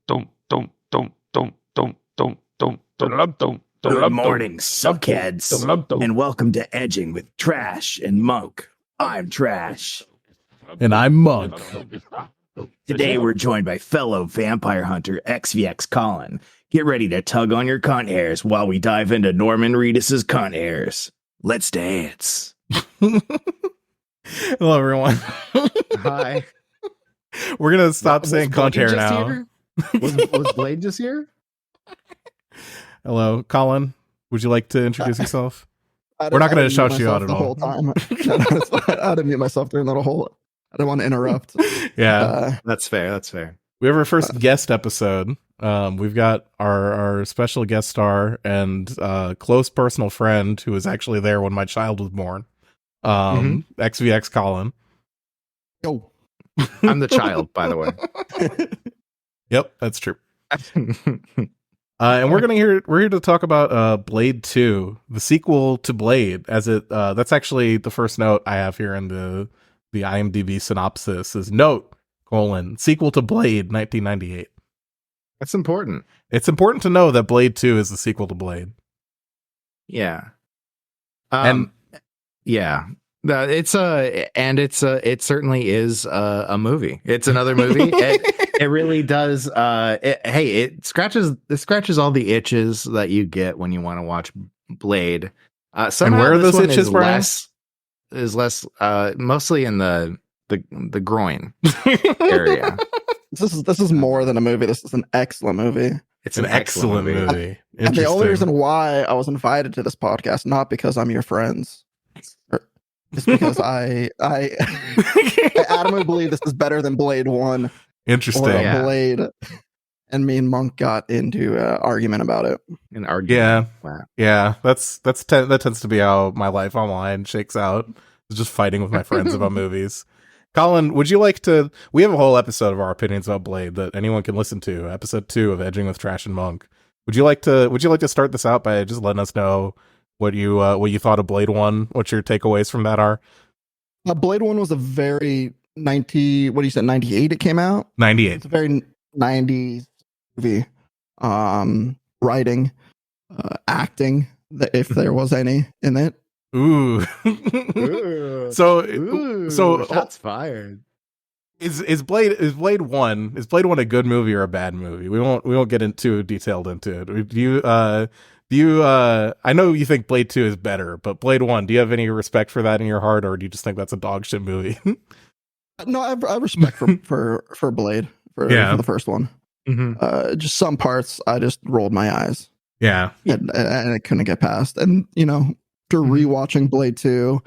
Good morning, suckheads, and welcome to Edging with Trash and Monk. I'm Trash. And I'm Monk. Today we're joined by fellow vampire hunter XVXCollin. Get ready to tug on your cunt hairs while we dive into Norman Reedus's cunt hairs. Let's dance. Hello, everyone. Hi. We're going to stop saying cunt hair now. Was Blade just here? Hello, Collin. Would you like to introduce yourself? We're not going to shout you out at all. Whole time. I had to mute myself during that whole. I don't want to interrupt. Yeah, that's fair. That's fair. We have our first guest episode. We've got our special guest star and close personal friend who was actually there when my child was born. XVXCollin. Yo, I'm the child, by the way. Yep, that's true. And we're here to talk about Blade 2, the sequel to Blade, as it that's actually the first note I have here in the IMDb synopsis is sequel to Blade 1998. That's important. It's important to know that Blade 2 is the sequel to Blade. Yeah. And yeah. It certainly is a movie. It's another movie. It really does. It scratches all the itches that you get when you want to watch Blade. And where are those itches, Brian? Is less mostly in the groin area. This is more than a movie. This is an excellent movie. It's an excellent movie. And the only reason why I was invited to this podcast, not because I'm your friends, it's because I adamantly believe this is better than Blade 1. Interesting. Or Blade. And me and Monk got into an argument about it. An argument. Yeah. Wow. Yeah. That tends to be how my life online shakes out. It's just fighting with my friends about movies. Collin, would you like to? We have a whole episode of our opinions about Blade that anyone can listen to. Episode 2 of Edging with Trash and Monk. Would you like to start this out by just letting us know what you thought of Blade 1? What your takeaways from that are? Blade 1 was a very 98 it came out? 98. It's a very 90s movie. Writing, acting, if there was any in it. Ooh. So shots fired. Is Blade 1 a good movie or a bad movie? We won't get too detailed into it. Do you I know you think Blade 2 is better, but Blade 1, do you have any respect for that in your heart, or do you just think that's a dog shit movie? No, I have respect for Blade for the first one. Mm-hmm. Just some parts I just rolled my eyes. Yeah. And I couldn't get past. And after rewatching Blade 2,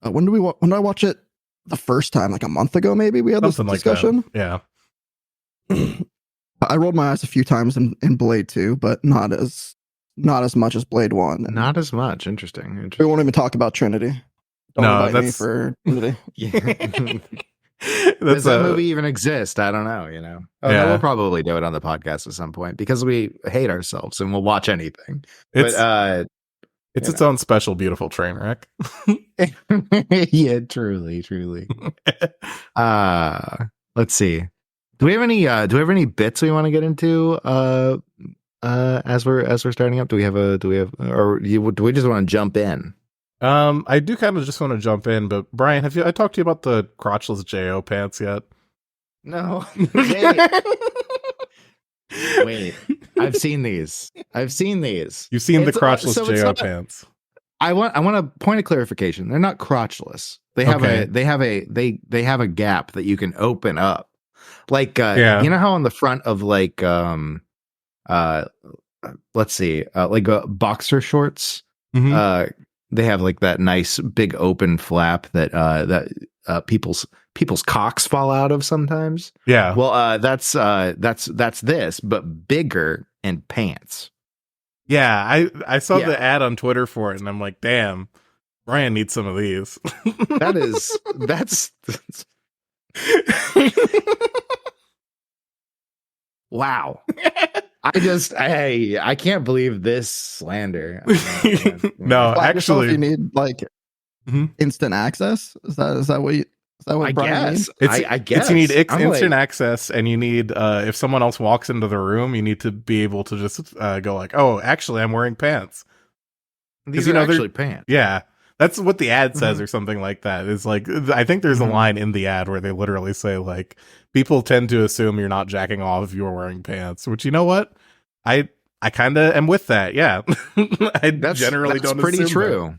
when did I watch it the first time? Like a month ago, maybe we had something this discussion. Like that. Yeah. I rolled my eyes a few times in Blade 2, but not as much as Blade 1. Not as much. Interesting. We won't even talk about Trinity. Don't invite me for Trinity. Does that movie even exist? I don't know. No, we'll probably do it on the podcast at some point because we hate ourselves and we'll watch anything. It's its own special, beautiful train wreck. Yeah, truly. Let's see. Do we have any bits we want to get into as we're starting up? Do we have or do we just want to jump in? I do kind of just want to jump in, but Brian, I talked to you about the crotchless J.O. pants yet? No. Wait. I've seen these. You've seen the crotchless J.O. pants. I want a point of clarification. They're not crotchless. They have they have a gap that you can open up. Like you know how on the front of like let's see, like boxer shorts, they have like that nice big open flap that people's cocks fall out of sometimes. Yeah. Well, that's this, but bigger and pants. Yeah, I saw the ad on Twitter for it, and I'm like, damn, Brian needs some of these. That's wow. I can't believe this slander. No, actually, you need like instant access. Is that what you Is that what Brian means? I guess you need instant access, and you need if someone else walks into the room, you need to be able to just go like, "Oh, actually, I'm wearing pants." These are actually pants. Yeah, that's what the ad says, or something like that. Is like, I think there's a line in the ad where they literally say like, "People tend to assume you're not jacking off if you're wearing pants," which, you know what, I kind of am with that. Yeah, that's pretty true.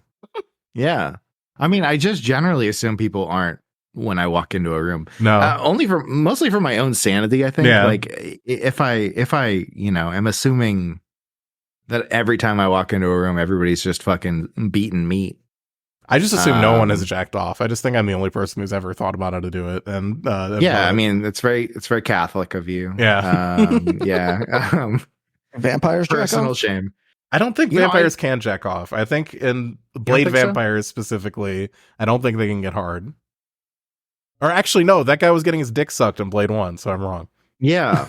Yeah, I mean, I just generally assume people aren't when I walk into a room. No, mostly for my own sanity. I think. Yeah. Like if I am assuming that every time I walk into a room, everybody's just fucking beating meat. I just assume no one has jacked off. I just think I'm the only person who's ever thought about how to do it. And I mean, it's very Catholic of you. Yeah, Vampires, personal shame. I don't think vampires can jack off. I think in Blade vampires specifically, I don't think they can get hard. Or actually, no, that guy was getting his dick sucked in Blade 1, so I'm wrong. Yeah.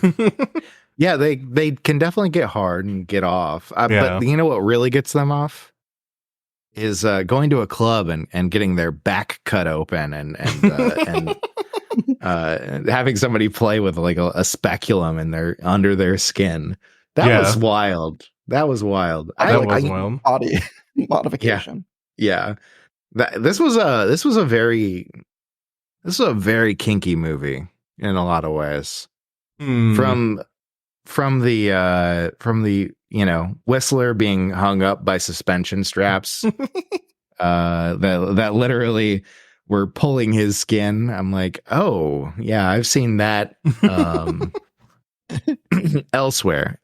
Yeah, they can definitely get hard and get off. But you know what really gets them off? Is going to a club and getting their back cut open and having somebody play with like a speculum in under their skin. That was wild. That was wild. Wild. Body modification. Yeah. This was a very kinky movie in a lot of ways. From the Whistler being hung up by suspension straps that literally were pulling his skin. I'm like, oh yeah, I've seen that elsewhere.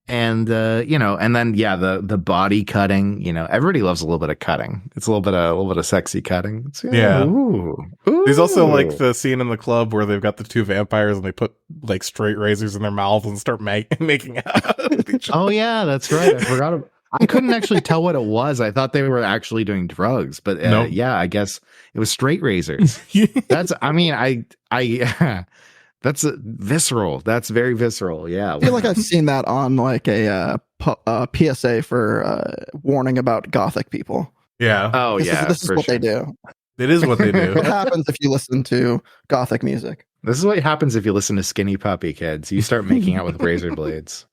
And then the body cutting, everybody loves a little bit of cutting. It's a little bit of sexy cutting. Ooh. There's also like the scene in the club where they've got the two vampires and they put like straight razors in their mouths and start making out. Oh yeah, that's right. I forgot I couldn't actually tell what it was. I thought they were actually doing drugs, but nope. Yeah, I guess it was straight razors. That's visceral. That's very visceral. Yeah. I feel like I've seen that on like a PSA for warning about gothic people. Yeah. Oh, This is what they do. It is what they do. What happens if you listen to gothic music? This is what happens if you listen to Skinny Puppy, kids. You start making out with razor blades.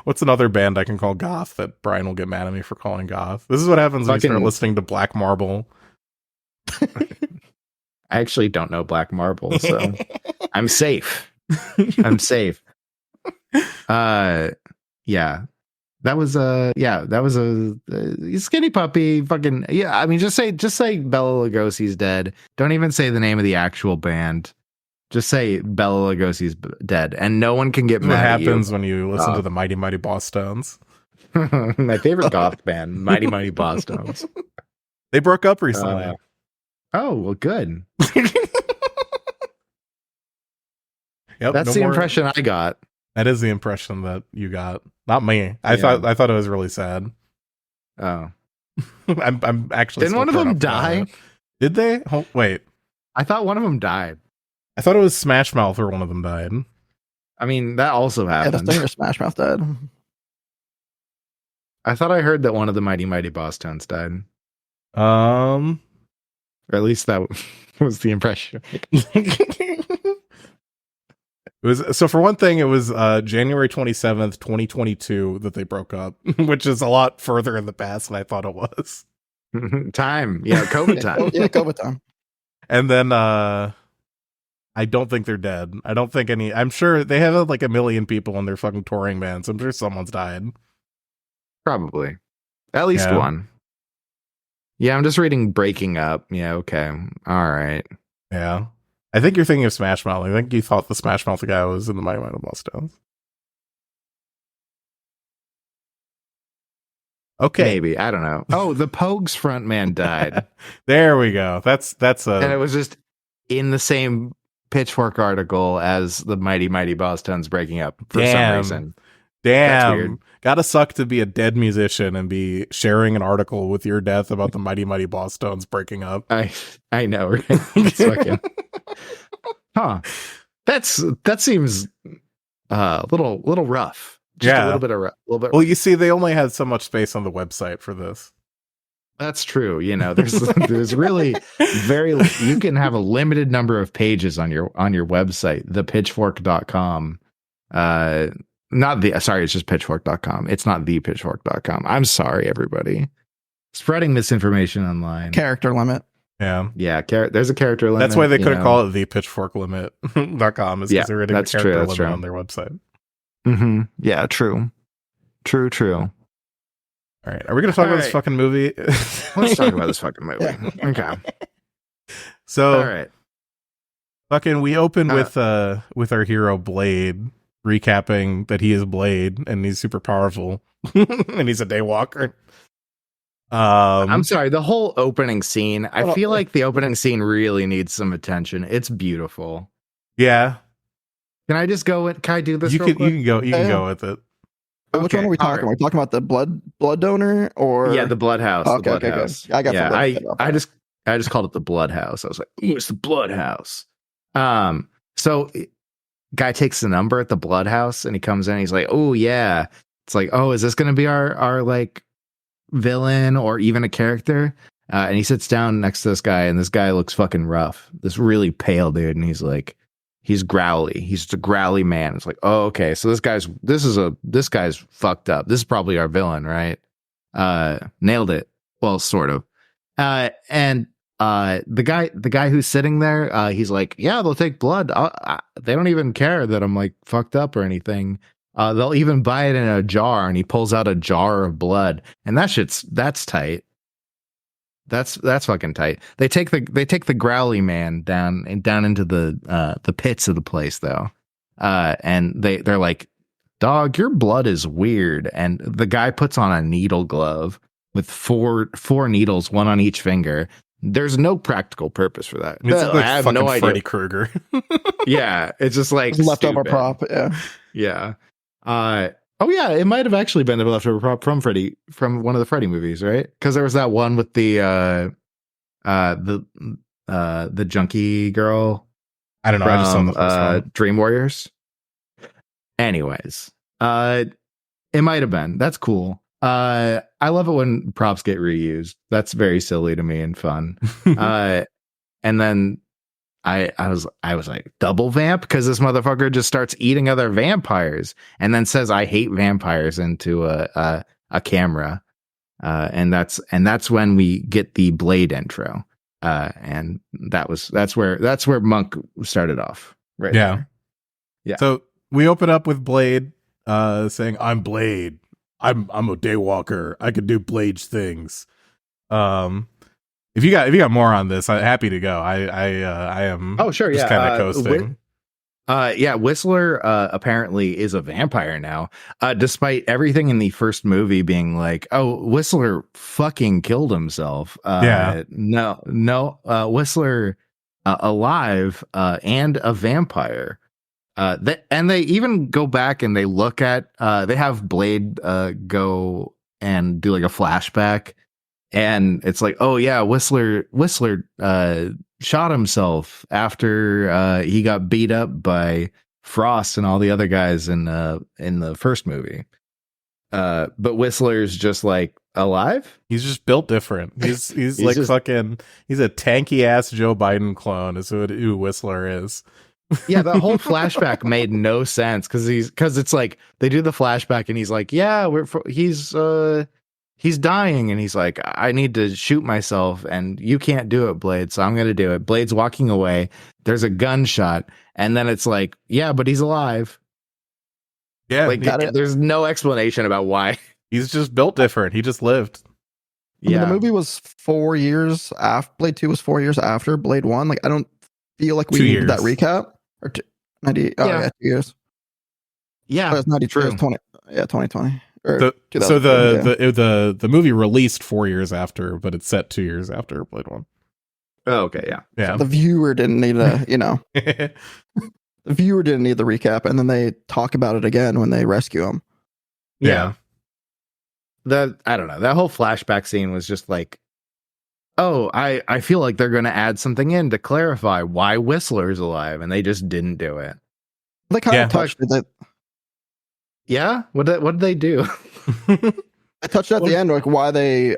What's another band I can call goth that Brian will get mad at me for calling goth? This is what happens when you start listening to Black Marble. I actually don't know Black Marble, so I'm safe. I'm safe. Yeah. That was a Skinny Puppy fucking, yeah. I mean, just say Bela Lugosi's dead. Don't even say the name of the actual band. Just say Bela Lugosi's dead, and no one can get mad at you. What happens when you listen to the Mighty Mighty Bosstones? My favorite goth band, Mighty Mighty Bosstones. They broke up recently. Oh, well, good. Yep, that's the impression I got. That is the impression that you got, not me. I thought it was really sad. Oh, I'm actually. Didn't one of them die? Did they? Oh, wait, I thought one of them died. I thought it was Smash Mouth where one of them died. I mean, that also happened. Yeah, the singer Smash Mouth died. I thought I heard that one of the Mighty Mighty Bosstones died. Or at least that was the impression. It was, so for one thing, it was January 27th, 2022 that they broke up, which is a lot further in the past than I thought it was. Time. Yeah, COVID time. Yeah, COVID time. And then I don't think they're dead. I don't think I'm sure they have like 1 million people in their fucking touring band, so I'm sure someone's died. Probably. At least one. Yeah, I'm just reading Breaking Up. Yeah, okay. All right. Yeah. I think you're thinking of Smash Mouth. I think you thought the Smash Mouth guy was in the Mighty Mighty Bosstones. Okay. Maybe. I don't know. Oh, the Pogues frontman died. There we go. That's and it was just in the same Pitchfork article as the Mighty Mighty Bosstones breaking up for some reason. Damn. Gotta suck to be a dead musician and be sharing an article with your death about the Mighty Mighty Bosstones breaking up. I know, right? It's fucking... Huh. That seems a little rough. Just a little bit. Well, you see, they only had so much space on the website for this. That's true. You know, there's really you can have a limited number of pages on your website, thepitchfork.com. It's just pitchfork.com. It's not thepitchfork.com. I'm sorry, everybody. Spreading misinformation online. Character limit. Yeah. Yeah, there's a character limit. That's why they couldn't call it thepitchforklimit.com is because they're already a character limit on their website. Mm-hmm. Yeah, true. All right. Are we going to talk about this fucking movie? Let's talk about this fucking movie. Okay. So, all right. Fucking, we open with our hero Blade recapping that he is Blade and he's super powerful and he's a daywalker. I'm sorry. The whole opening scene. I feel like the opening scene really needs some attention. It's beautiful. Yeah. Can I just go? Can I do this? You can go. You can go with it. Okay. Which one are we talking? Are we talking about the blood donor or the blood house? Okay, the blood house. Good. I got. Yeah, I just called it the blood house. I was like, ooh, it's the blood house. So guy takes the number at the blood house and he comes in. And he's like, oh yeah. It's like, oh, is this going to be our like villain or even a character? And he sits down next to this guy, and this guy looks fucking rough. This really pale dude, and he's like. He's growly. He's just a growly man. It's like, oh, okay. So this guy's fucked up. This is probably our villain, right? Nailed it. Well, sort of. And the guy who's sitting there, he's like, yeah, they'll take blood. They don't even care that I'm like fucked up or anything. They'll even buy it in a jar, and he pulls out a jar of blood, and that's tight. That's fucking tight. They take the growly man down into the pits of the place though, and they're like, dog, your blood is weird. And the guy puts on a needle glove with four needles, one on each finger. There's no practical purpose for that. It's like I have no idea. Freddy Krueger. Yeah, it's just like leftover prop. Yeah. Oh yeah, it might have actually been a leftover prop from one of the Freddy movies, right? Because there was that one with the junkie girl. I don't know. I just saw the first one. Dream Warriors. Anyways, it might have been. That's cool. I love it when props get reused. That's very silly to me and fun. And then I was like, double vamp, because this motherfucker just starts eating other vampires and then says I hate vampires into a camera, and that's when we get the Blade intro, and that's where Monk started off, right? Yeah. So we open up with Blade saying, "I'm Blade. I'm a daywalker. I can do Blade's things." If you got more on this, I'm happy to go. I am. Oh sure, just kind of coasting. Whistler apparently is a vampire now, despite everything in the first movie being like, oh, Whistler fucking killed himself. No, Whistler alive and a vampire. And they even go back and they look at they have Blade go and do like a flashback. And it's like, oh yeah, Whistler shot himself after he got beat up by Frost and all the other guys in the first movie. But Whistler's just like alive. He's just built different. He's like just, fucking. He's a tanky ass Joe Biden clone. Is who Whistler is. Yeah, that whole flashback made no sense because it's like they do the flashback and he's like, yeah, he's dying, and he's like, I need to shoot myself, and you can't do it, Blade, so I'm going to do it. Blade's walking away. There's a gunshot, and then it's like, yeah, but he's alive. Yeah, like there's no explanation about why. He's just built different. He just lived. I mean, the movie was 4 years after Blade 2 was 4 years after Blade 1. Like, I don't feel like we needed that recap. Or 90. Oh yeah, 2 years. Yeah, it's 92. It's 20. Yeah, 2020. So the movie released 4 years after, but it's set 2 years after Blade 1. Oh, okay, yeah. So the viewer didn't need the viewer didn't need the recap, and then they talk about it again when they rescue him. Yeah. I don't know. That whole flashback scene was just like, oh, I feel like they're going to add something in to clarify why Whistler's alive, and they just didn't do it. They kind of touched it. Yeah? What did they do? I touched at the end, like why they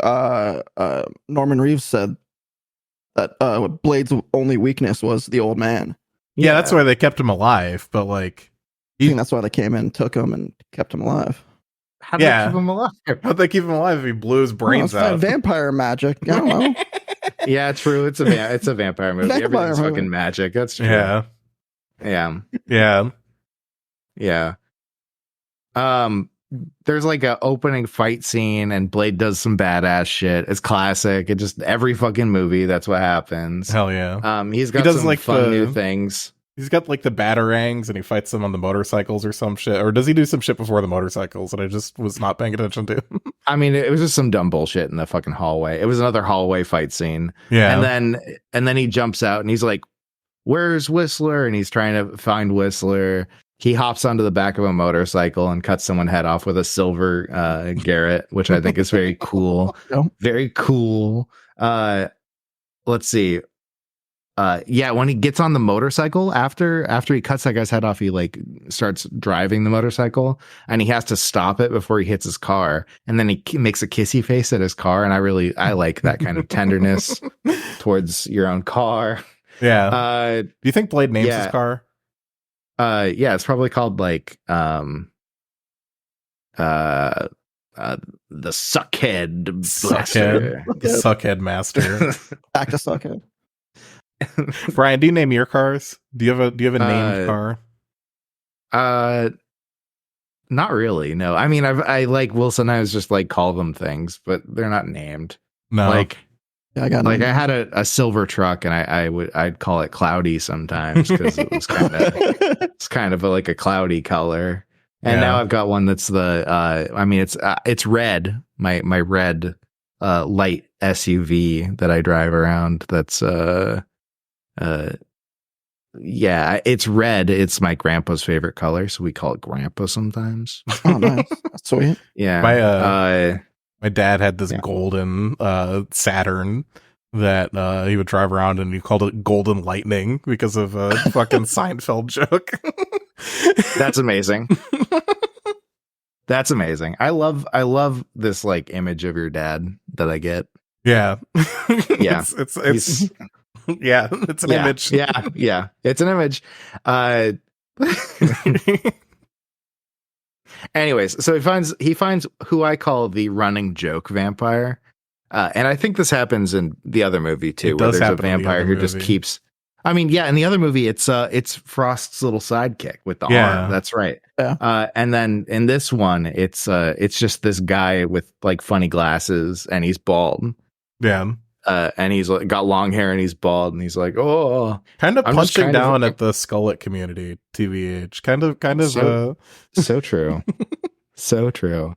Norman Reeves said that Blade's only weakness was the old man. Yeah, that's why they kept him alive. But like, I think that's why they came in, took him, and kept him alive. How did they keep him alive? How'd they keep him alive if he blew his brains out? Vampire magic. I don't know. Yeah, true. It's a vampire movie. Everything's fucking magic. That's true. Yeah. There's like a opening fight scene, and Blade does some badass shit. It's classic. It just every fucking movie. That's what happens. Hell yeah. He does some like fun new things. He's got like the batarangs, and he fights them on the motorcycles or some shit. Or does he do some shit before the motorcycles that I just was not paying attention to? I mean, it was just some dumb bullshit in the fucking hallway. It was another hallway fight scene. Yeah. And then he jumps out and he's like, "Where's Whistler?" And he's trying to find Whistler. He hops onto the back of a motorcycle and cuts someone's head off with a silver Garrett, which I think is very cool. Very cool. Let's see. When he gets on the motorcycle after he cuts that guy's head off, he like starts driving the motorcycle, and he has to stop it before he hits his car, and then he makes a kissy face at his car, and I like that kind of tenderness towards your own car. Yeah. Do you think Blade names his car? Yeah, it's probably called like the Suckhead Blaster. Suckhead Master. Back to Suckhead. Brian, do you name your cars? Do you have a named car? Not really. No. I mean, I like will sometimes just like call them things, but they're not named. No. Like I had a silver truck, and I'd call it Cloudy sometimes because it was kind of like a cloudy color. And now I've got one that's it's red. My red light SUV that I drive around. That's it's red. It's my grandpa's favorite color, so we call it Grandpa sometimes. Oh, nice. That's sweet. Yeah. My dad had this golden Saturn that he would drive around, and he called it Golden Lightning because of a fucking Seinfeld joke. That's amazing. That's amazing. I love this like image of your dad that I get. Yeah. Yeah. It's yeah, it's an image. Yeah. It's an image. Anyways, so he finds who I call the running joke vampire. And I think this happens in the other movie too, where there's a vampire who just keeps. I mean, yeah, in the other movie, it's Frost's little sidekick with the arm. That's right. Yeah. And then in this one, it's just this guy with like funny glasses, and he's bald. Yeah. And he's like, got long hair, and he's bald, and he's like, oh, kind of punching down at the Skullet community. TVH, kind of. So true. So true.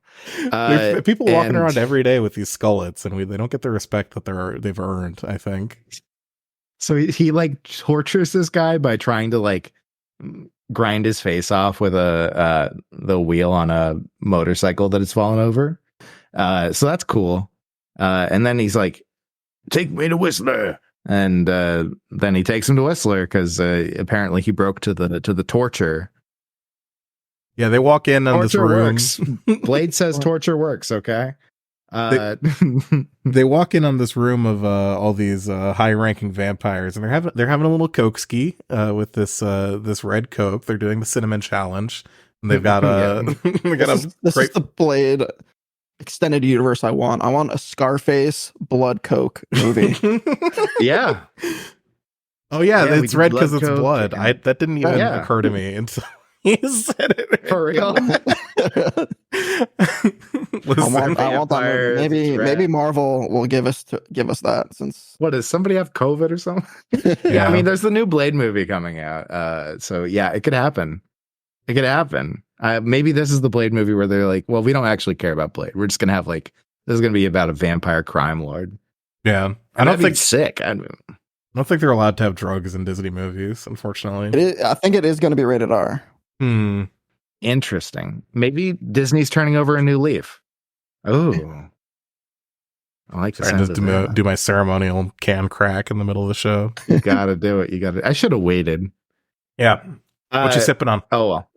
People walking around every day with these skullets, and they don't get the respect that they've earned, I think. So he like tortures this guy by trying to like grind his face off with the wheel on a motorcycle that has fallen over. So that's cool. And then he's like, "Take me to Whistler." And then he takes him to Whistler because apparently he broke to the torture. Yeah, they walk in on this room. Works. Blade says torture works. Okay. They walk in on this room of all these high-ranking vampires, and they're having a little coke ski with this red coke. They're doing the cinnamon challenge, and they've got this is the Blade extended universe I want. I want a Scarface blood coke movie. Yeah. Oh yeah, it's red because it's blood. That didn't even occur to me until he said it. For real. I want that movie. Maybe Marvel will give us that. Since what, does somebody have COVID or something? Yeah, I mean, there's the new Blade movie coming out. So yeah, it could happen. It could happen. Maybe this is the Blade movie where they're like, well, we don't actually care about Blade. We're just gonna have like, this is gonna be about a vampire crime lord. Yeah, I don't think sick. I don't think they're allowed to have drugs in Disney movies, unfortunately. I think it is going to be rated R. Interesting. Maybe Disney's turning over a new leaf. Oh, I like to do my ceremonial can crack in the middle of the show. You gotta do it. I should have waited. Yeah. What you sipping on? Oh well.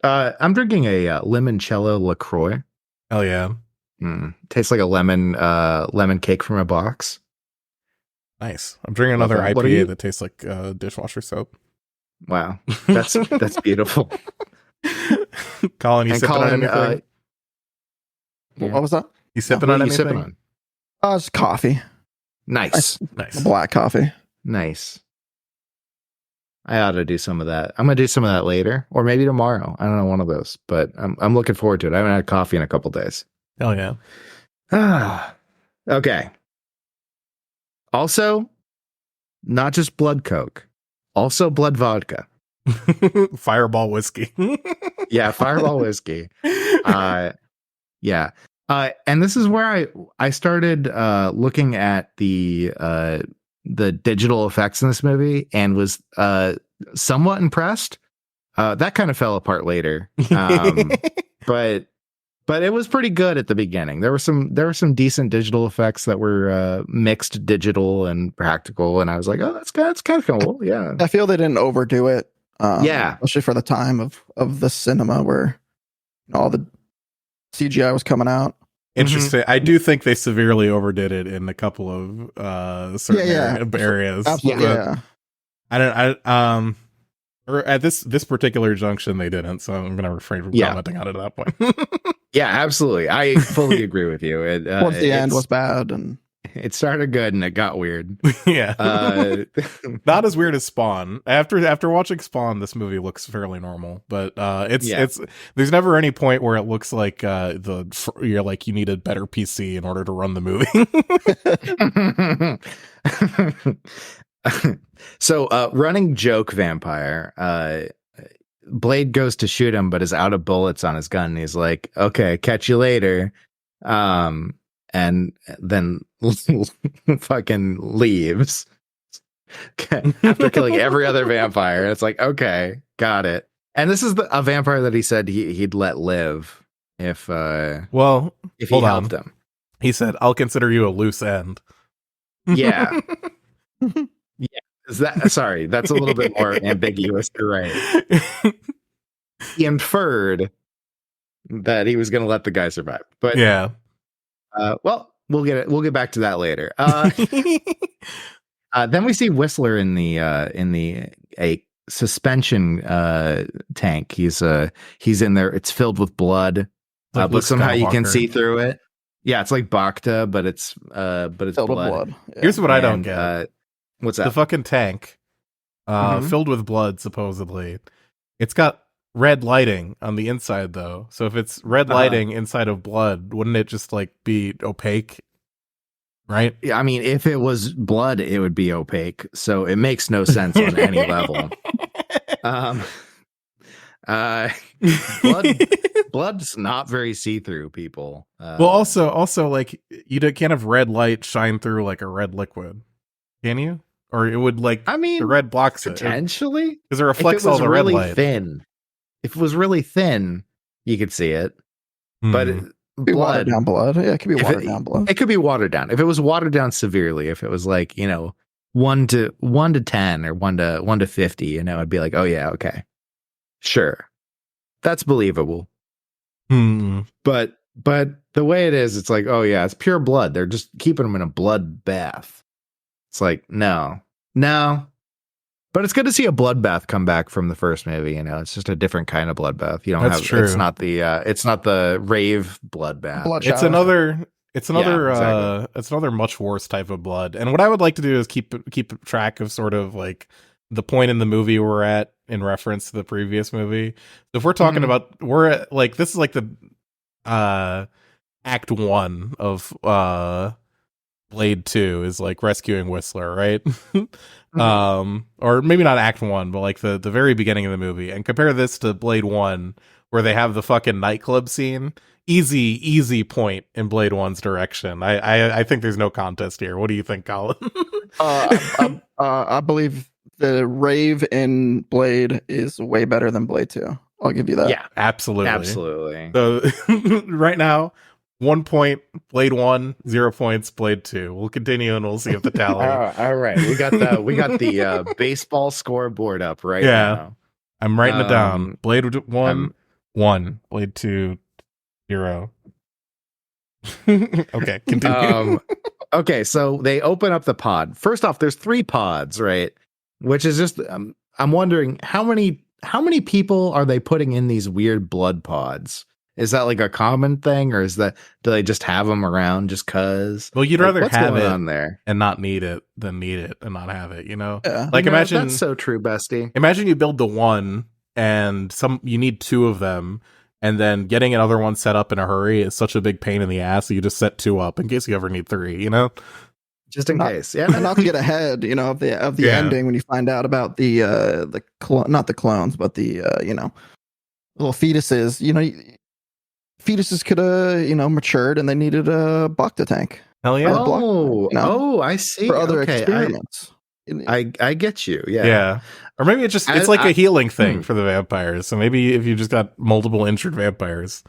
I'm drinking a limoncello LaCroix. Hell yeah. Tastes like a lemon cake from a box. Nice. I'm drinking another IPA that tastes like dishwasher soap. Wow, that's beautiful. Collin, you sipping on anything? What was that? You sipping on anything? Sipping on? It's coffee. Nice. Black coffee. Nice. I ought to do some of that. I'm gonna do some of that later, or maybe tomorrow. I don't know, one of those. But I'm looking forward to it. I haven't had coffee in a couple days. Hell yeah. Okay. Also, not just blood Coke, also blood vodka. Fireball whiskey. Yeah, Fireball whiskey. Yeah. And this is where I started looking at the digital effects in this movie and was somewhat impressed. That kind of fell apart later. But it was pretty good at the beginning. There were some decent digital effects that were mixed digital and practical, and I was like, oh, that's kind of cool. Yeah. I feel they didn't overdo it. Yeah. Especially for the time of the cinema where all the CGI was coming out. Interesting. I do think they severely overdid it in a couple of certain areas. Absolutely. Yeah. Or at this particular junction they didn't, so I'm gonna refrain from commenting on it at that point. Yeah, absolutely. I fully agree with you. Once the end was bad, and it started good and it got weird. Yeah. Not as weird as Spawn. After watching Spawn, this movie looks fairly normal, but it's there's never any point where it looks like you're like you need a better PC in order to run the movie. So running joke vampire, Blade goes to shoot him but is out of bullets on his gun, and he's like, okay, catch you later, and then fucking leaves after killing every other vampire. It's like, okay, got it. And this is a vampire that he said he'd let live if he helped him. He said, I'll consider you a loose end. Yeah. Yeah. Sorry, that's a little bit more ambiguous. You're right. He inferred that he was going to let the guy survive, but yeah. Well, we'll get back to that later. Then we see Whistler in a suspension tank. He's in there. It's filled with blood, but somehow you can see through it. Yeah, it's like Bacta, but it's filled with blood. Yeah. Here's what I don't get. What's that? The fucking tank, filled with blood, supposedly. It's got red lighting on the inside, though. So if it's red lighting inside of blood, wouldn't it just like be opaque? Right? Yeah, I mean, if it was blood, it would be opaque. So it makes no sense on any level. Blood's not very see-through, people. Well, also, like you can't have red light shine through like a red liquid, can you? Or it would like, I mean, the red blocks potentially because it reflects all the really red light. Thin. If it was really thin, you could see it. But watered down blood. Yeah, it could be watered down blood. It could be watered down. If it was watered down severely, if it was like 1 to 10 or 1 to 50, I'd be like, oh yeah, okay, sure, that's believable. But the way it is, it's like, oh yeah, it's pure blood. They're just keeping them in a blood bath. It's like, no. But it's good to see a bloodbath come back from the first movie. It's just a different kind of bloodbath. You don't true. It's not the rave bloodbath. It's another much worse type of blood. And what I would like to do is keep track of sort of like the point in the movie we're at in reference to the previous movie. So if we're talking about, we're at, like, this is like the act 1 of Blade 2 is like rescuing Whistler, right? Or maybe not act 1, but like the very beginning of the movie, and compare this to Blade 1 where they have the fucking nightclub scene. Easy point in Blade 1's direction. I think there's no contest here. What do you think, Collin? I believe the rave in Blade is way better than Blade 2. I'll give you that. Yeah, absolutely. So right now, 1 point Blade 1, 0 points Blade 2. We'll continue and we'll see if the tally. All right, we got the baseball scoreboard up right now. I'm writing it down. Blade 1, 1. Blade 2, 0. Okay, continue. Okay, so they open up the pod. First off, there's 3 pods, right? Which is just I'm wondering how many people are they putting in these weird blood pods? Is that like a common thing, or do they just have them around just cause? Well, you'd rather have it on there and not need it than need it and not have it, you know? Yeah. Like, imagine that's so true, bestie. Imagine you build the one and you need 2 of them, and then getting another one set up in a hurry is such a big pain in the ass, so you just set 2 up in case you ever need 3, you know? Just in case, yeah. And not to get ahead, of the ending when you find out about not the clones, but the little fetuses. Fetuses could have matured, and they needed a Bacta tank. Hell yeah! I see. For other experiments. I get you. Yeah. Yeah. Or maybe it's like a healing thing for the vampires. So maybe if you just got multiple injured vampires.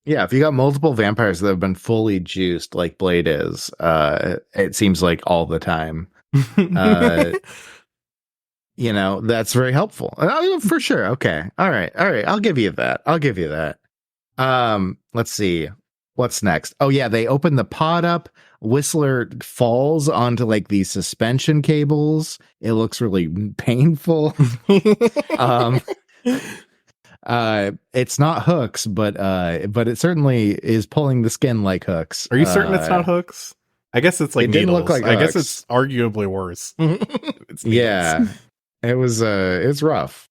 Yeah, if you got multiple vampires that have been fully juiced like Blade is, it seems like all the time. That's very helpful. For sure. Okay. All right. I'll give you that. Let's see. What's next? Oh yeah, they open the pod up. Whistler falls onto like these suspension cables. It looks really painful. It's not hooks, but it certainly is pulling the skin like hooks. Are you certain it's not hooks? I guess it's like it didn't look like I hooks. guess it's arguably worse. It's yeah, it was rough.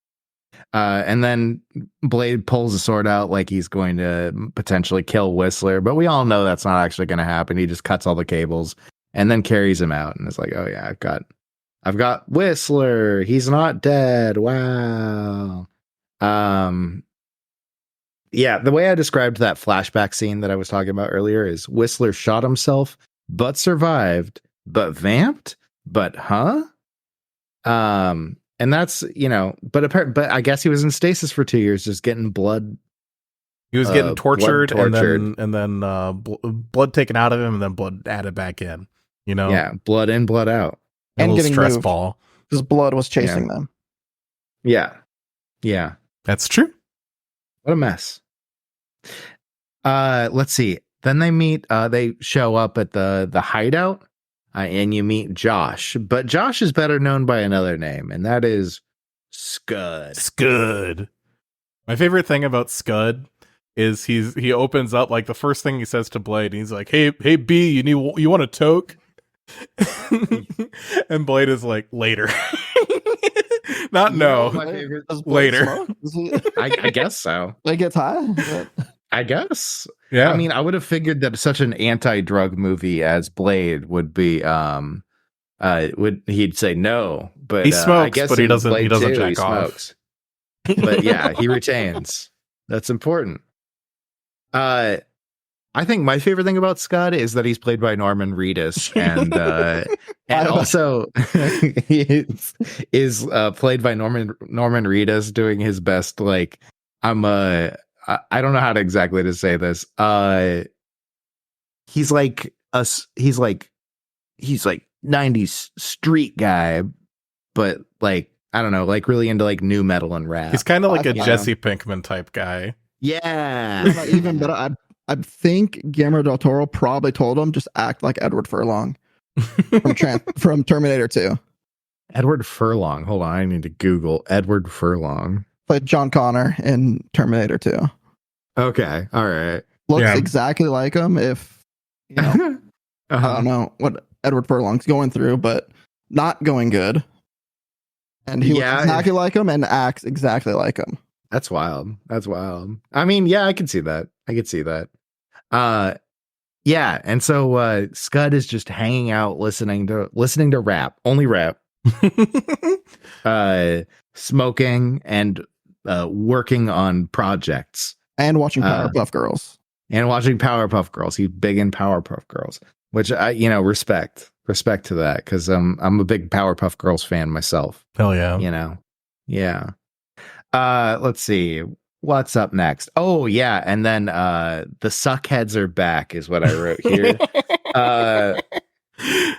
And then Blade pulls a sword out like he's going to potentially kill Whistler, but we all know that's not actually going to happen. He just cuts all the cables and then carries him out, and it's like, oh yeah, I've got Whistler. He's not dead. Wow. Yeah, the way I described that flashback scene that I was talking about earlier is Whistler shot himself, but survived, but vamped, but and that's, but I guess he was in stasis for 2 years, just getting blood. He was getting tortured. and then blood taken out of him, and then blood added back in. Yeah, blood in, blood out, and getting stress moved. Ball. His blood was chasing them. Yeah, that's true. What a mess. Let's see. Then they meet. They show up at the hideout. And you meet Josh, but Josh is better known by another name, and that is Scud. Scud. My favorite thing about Scud is he opens up, like, the first thing he says to Blade, and he's like, "Hey B, you want a toke?" And Blade is like, "Later." Not no. My favorite is later. I guess so. They get high. But... I guess. Yeah. I mean, I would have figured that such an anti-drug movie as Blade would be he'd say no, but he smokes, I guess but he doesn't too, jack off. But yeah, he retains. That's important. I think my favorite thing about Scud is that he's played by Norman Reedus, and also he is played by Norman Reedus doing his best. Like, I don't know how to exactly to say this. He's like 90s street guy, but like, I don't know, like really into like new metal and rap. He's kind of like a Jesse Pinkman type guy. Yeah. Even better, I think Guillermo del Toro probably told him just act like Edward Furlong from Terminator 2. Edward Furlong. Hold on, I need to Google Edward Furlong. Played John Connor in Terminator 2. Okay, all right. Looks exactly like him. If I don't know what Edward Furlong's going through, but not going good. And he looks exactly like him and acts exactly like him. That's wild. I mean, yeah, I can see that. Yeah, and so Scud is just hanging out, listening to rap, only rap, smoking and working on projects. And watching Powerpuff Girls. He's big in Powerpuff Girls, which I, respect to that, because I'm a big Powerpuff Girls fan myself. Hell yeah. Yeah. Let's see. What's up next? Oh yeah, and then the suckheads are back is what I wrote here.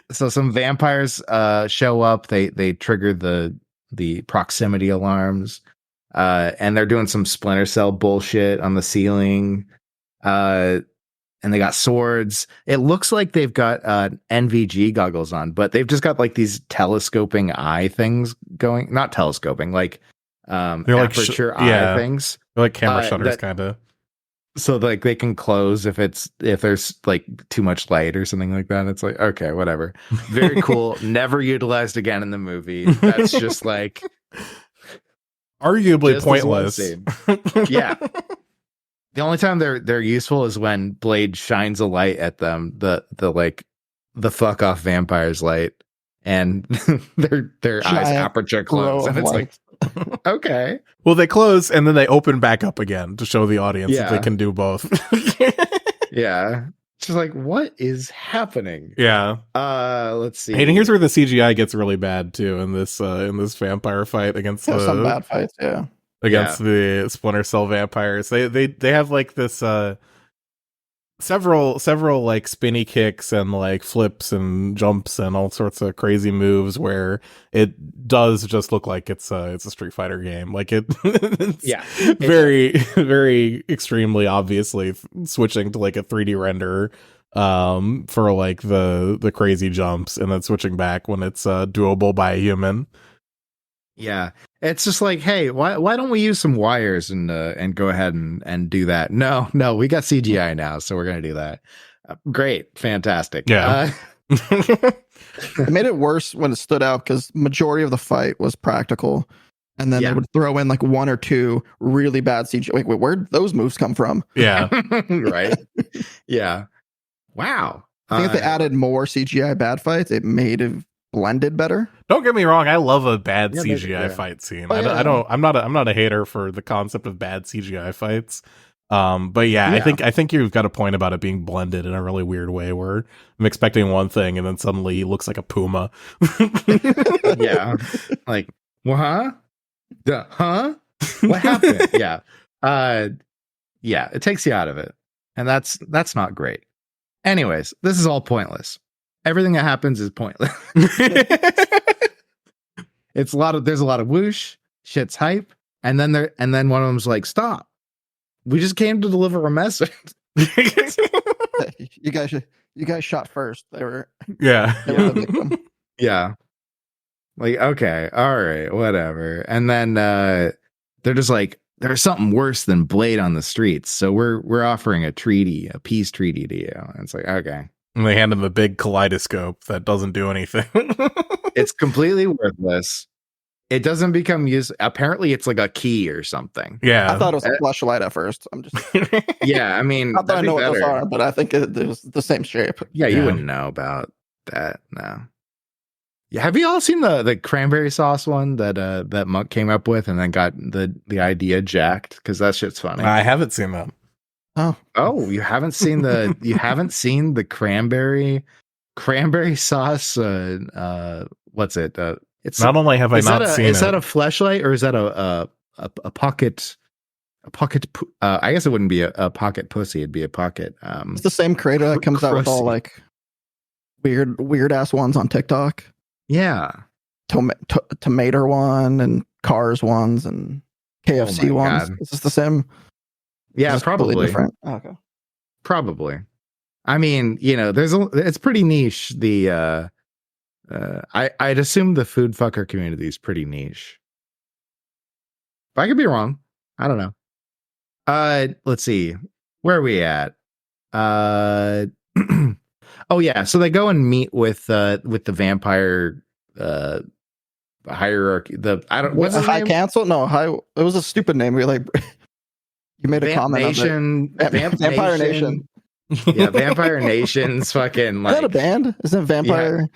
So some vampires show up. They trigger the proximity alarms. And they're doing some Splinter Cell bullshit on the ceiling. and they got swords. It looks like they've got NVG goggles on, but they've just got like these telescoping eye things going. Not telescoping, like they're aperture eye things. They're like camera shutters, kind of. So like they can close if there's like too much light or something like that. It's like, okay, whatever. Very cool. Never utilized again in the movie. That's just like arguably pointless. Yeah. The only time they're useful is when Blade shines a light at them, the fuck off vampires light, and their eyes aperture close, and it's like, okay. Well, they close and then they open back up again to show the audience that they can do both. Yeah. Just like, what is happening? Yeah. Let's see. Hey, and here's where the CGI gets really bad too in this vampire fight against some bad fights, against the Splinter Cell vampires. They have like this several like spinny kicks and like flips and jumps and all sorts of crazy moves where it does just look like it's a Street Fighter game. Like it's very very extremely obviously switching to like a 3D render for like the crazy jumps, and then switching back when it's doable by a human. Yeah, it's just like, hey, why don't we use some wires and go ahead and do that? No, we got CGI now, so we're gonna do that. Great, fantastic. Yeah, it made it worse when it stood out because majority of the fight was practical, and then they would throw in like one or two really bad CGI. Wait, where'd those moves come from? Yeah, right. Yeah. Wow. I think if they added more CGI bad fights, it made it blended better. Don't get me wrong, I love a bad CGI fight scene. I'm not a hater for the concept of bad CGI fights. But I think you've got a point about it being blended in a really weird way where I'm expecting one thing and then suddenly he looks like a puma. Yeah. Like, huh? Huh? What happened? Yeah. Yeah, it takes you out of it. And that's not great. Anyways, this is all pointless. Everything that happens is pointless. There's a lot of whoosh, shit's hype, and then one of them's like, stop. We just came to deliver a message. You guys shot first. They were the victim. Yeah. Like, okay, all right, whatever. And then they're just like, there's something worse than Blade on the streets, so we're offering a peace treaty to you. And it's like, okay. And they hand him a big kaleidoscope that doesn't do anything. It's completely worthless. It doesn't become use. Apparently, it's like a key or something. Yeah, I thought it was a flashlight at first. I'm just. Yeah, I mean, not that I know what those are, but I think it was the same shape. Yeah, you wouldn't know about that. No. Yeah, have you all seen the cranberry sauce one that Monk came up with and then got the idea jacked? Because that shit's funny. I haven't seen that. Oh, you haven't seen the cranberry sauce? What's it? It's not only have I not seen it. Is that a fleshlight or is that a pocket? A pocket? I guess it wouldn't be a pocket pussy. It'd be a pocket. It's the same creator that comes out with all like weird ass ones on TikTok. Yeah, tomato one and Cars ones and KFC ones. Is this the same? Yeah, probably different. Okay, probably. I mean, it's pretty niche. I'd assume the food fucker community is pretty niche. But I could be wrong. I don't know. Let's see. Where are we at? Oh yeah, so they go and meet with the vampire hierarchy. What's the High Council? No, it was a stupid name. We like you made a comment Nation, on it. Vampire Nation. Yeah, Vampire Nation's fucking like. Is that a band? Isn't it Vampire? Yeah.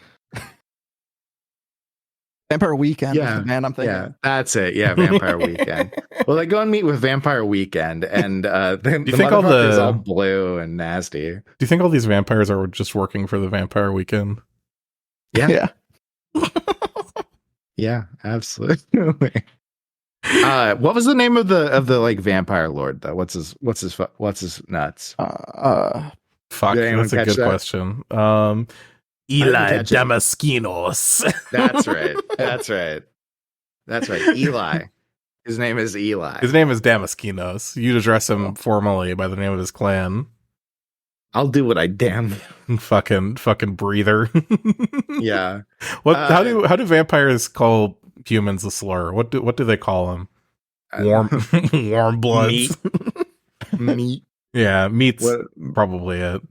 Vampire Weekend. Yeah, is the band I'm thinking. Yeah, that's it. Yeah, Vampire Weekend. Well, they go and meet with Vampire Weekend, and the motherfucker's all blue and nasty. Do you think all these vampires are just working for the Vampire Weekend? Yeah. Yeah, absolutely. What was the name of the like vampire lord though? What's his nuts? Fuck, that's a good question. Eli Damaskinos. That's right. Eli. His name is Eli. His name is Damaskinos. You'd address him formally by the name of his clan. I'll do what I damn fucking breather. Yeah. What? How do vampires call humans a slur? What do they call them? Warm bloods. Meat. Yeah, meat's probably it.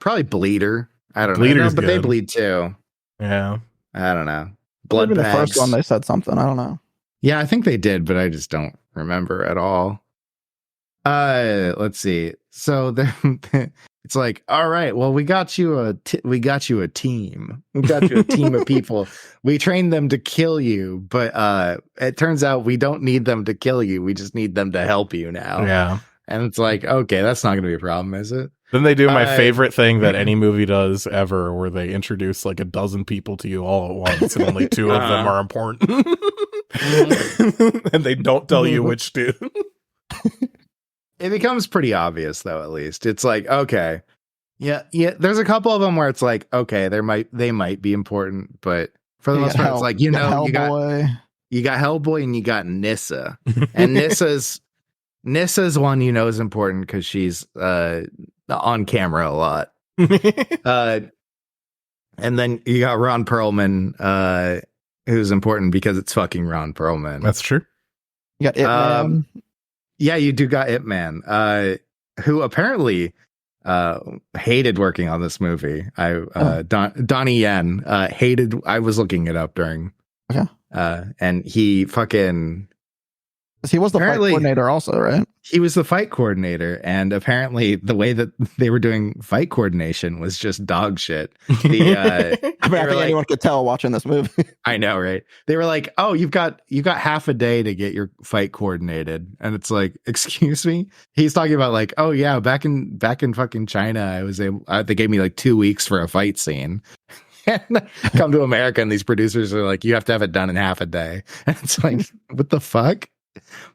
Probably bleeder. I don't know. No, but they bleed too. Yeah. I don't know. Blood bags. The first one they said something. I don't know. Yeah, I think they did, but I just don't remember at all. Let's see. So it's like, all right, well, we got you a team. We got you a team of people. We trained them to kill you, but it turns out we don't need them to kill you. We just need them to help you now. Yeah. And it's like, okay, that's not going to be a problem, is it? Then they do my favorite thing that any movie does ever, where they introduce like a dozen people to you all at once, and only two of them are important. And they don't tell you which two. It becomes pretty obvious, though. At least it's like, okay, yeah. There's a couple of them where it's like, okay, they might be important, but for the most part, it's like, you got Hellboy and you got Nyssa, and Nissa's one is important because she's on camera a lot. And then you got Ron Perlman, who's important because it's fucking Ron Perlman. That's true. You got Ip Man. Yeah, you do got Ip Man, who apparently hated working on this movie. Donnie Yen hated. I was looking it up during. Okay. And he fucking. He was the fight coordinator also, right? He was the fight coordinator, and apparently the way that they were doing fight coordination was just dog shit. I think anyone could tell watching this movie. I know, right? They were like, "Oh, you got half a day to get your fight coordinated," and it's like, "Excuse me." He's talking about like, "Oh yeah, back in fucking China, I was able. They gave me like 2 weeks for a fight scene." And come to America, and these producers are like, "You have to have it done in half a day," and it's like, what the fuck?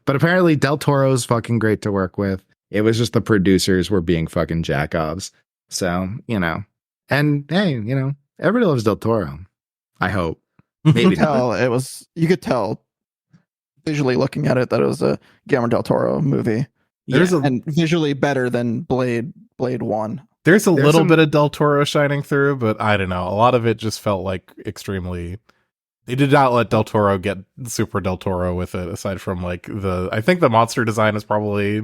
But apparently Del Toro's fucking great to work with. It was just the producers were being fucking jackoffs. So, and hey, everybody loves Del Toro. I hope. Maybe you could tell visually looking at it that it was a Guillermo del Toro movie. And visually better than Blade 1. There's a little bit of Del Toro shining through, but I don't know. A lot of it just felt like extremely. They did not let Del Toro get super Del Toro with it, aside from like I think the monster design is probably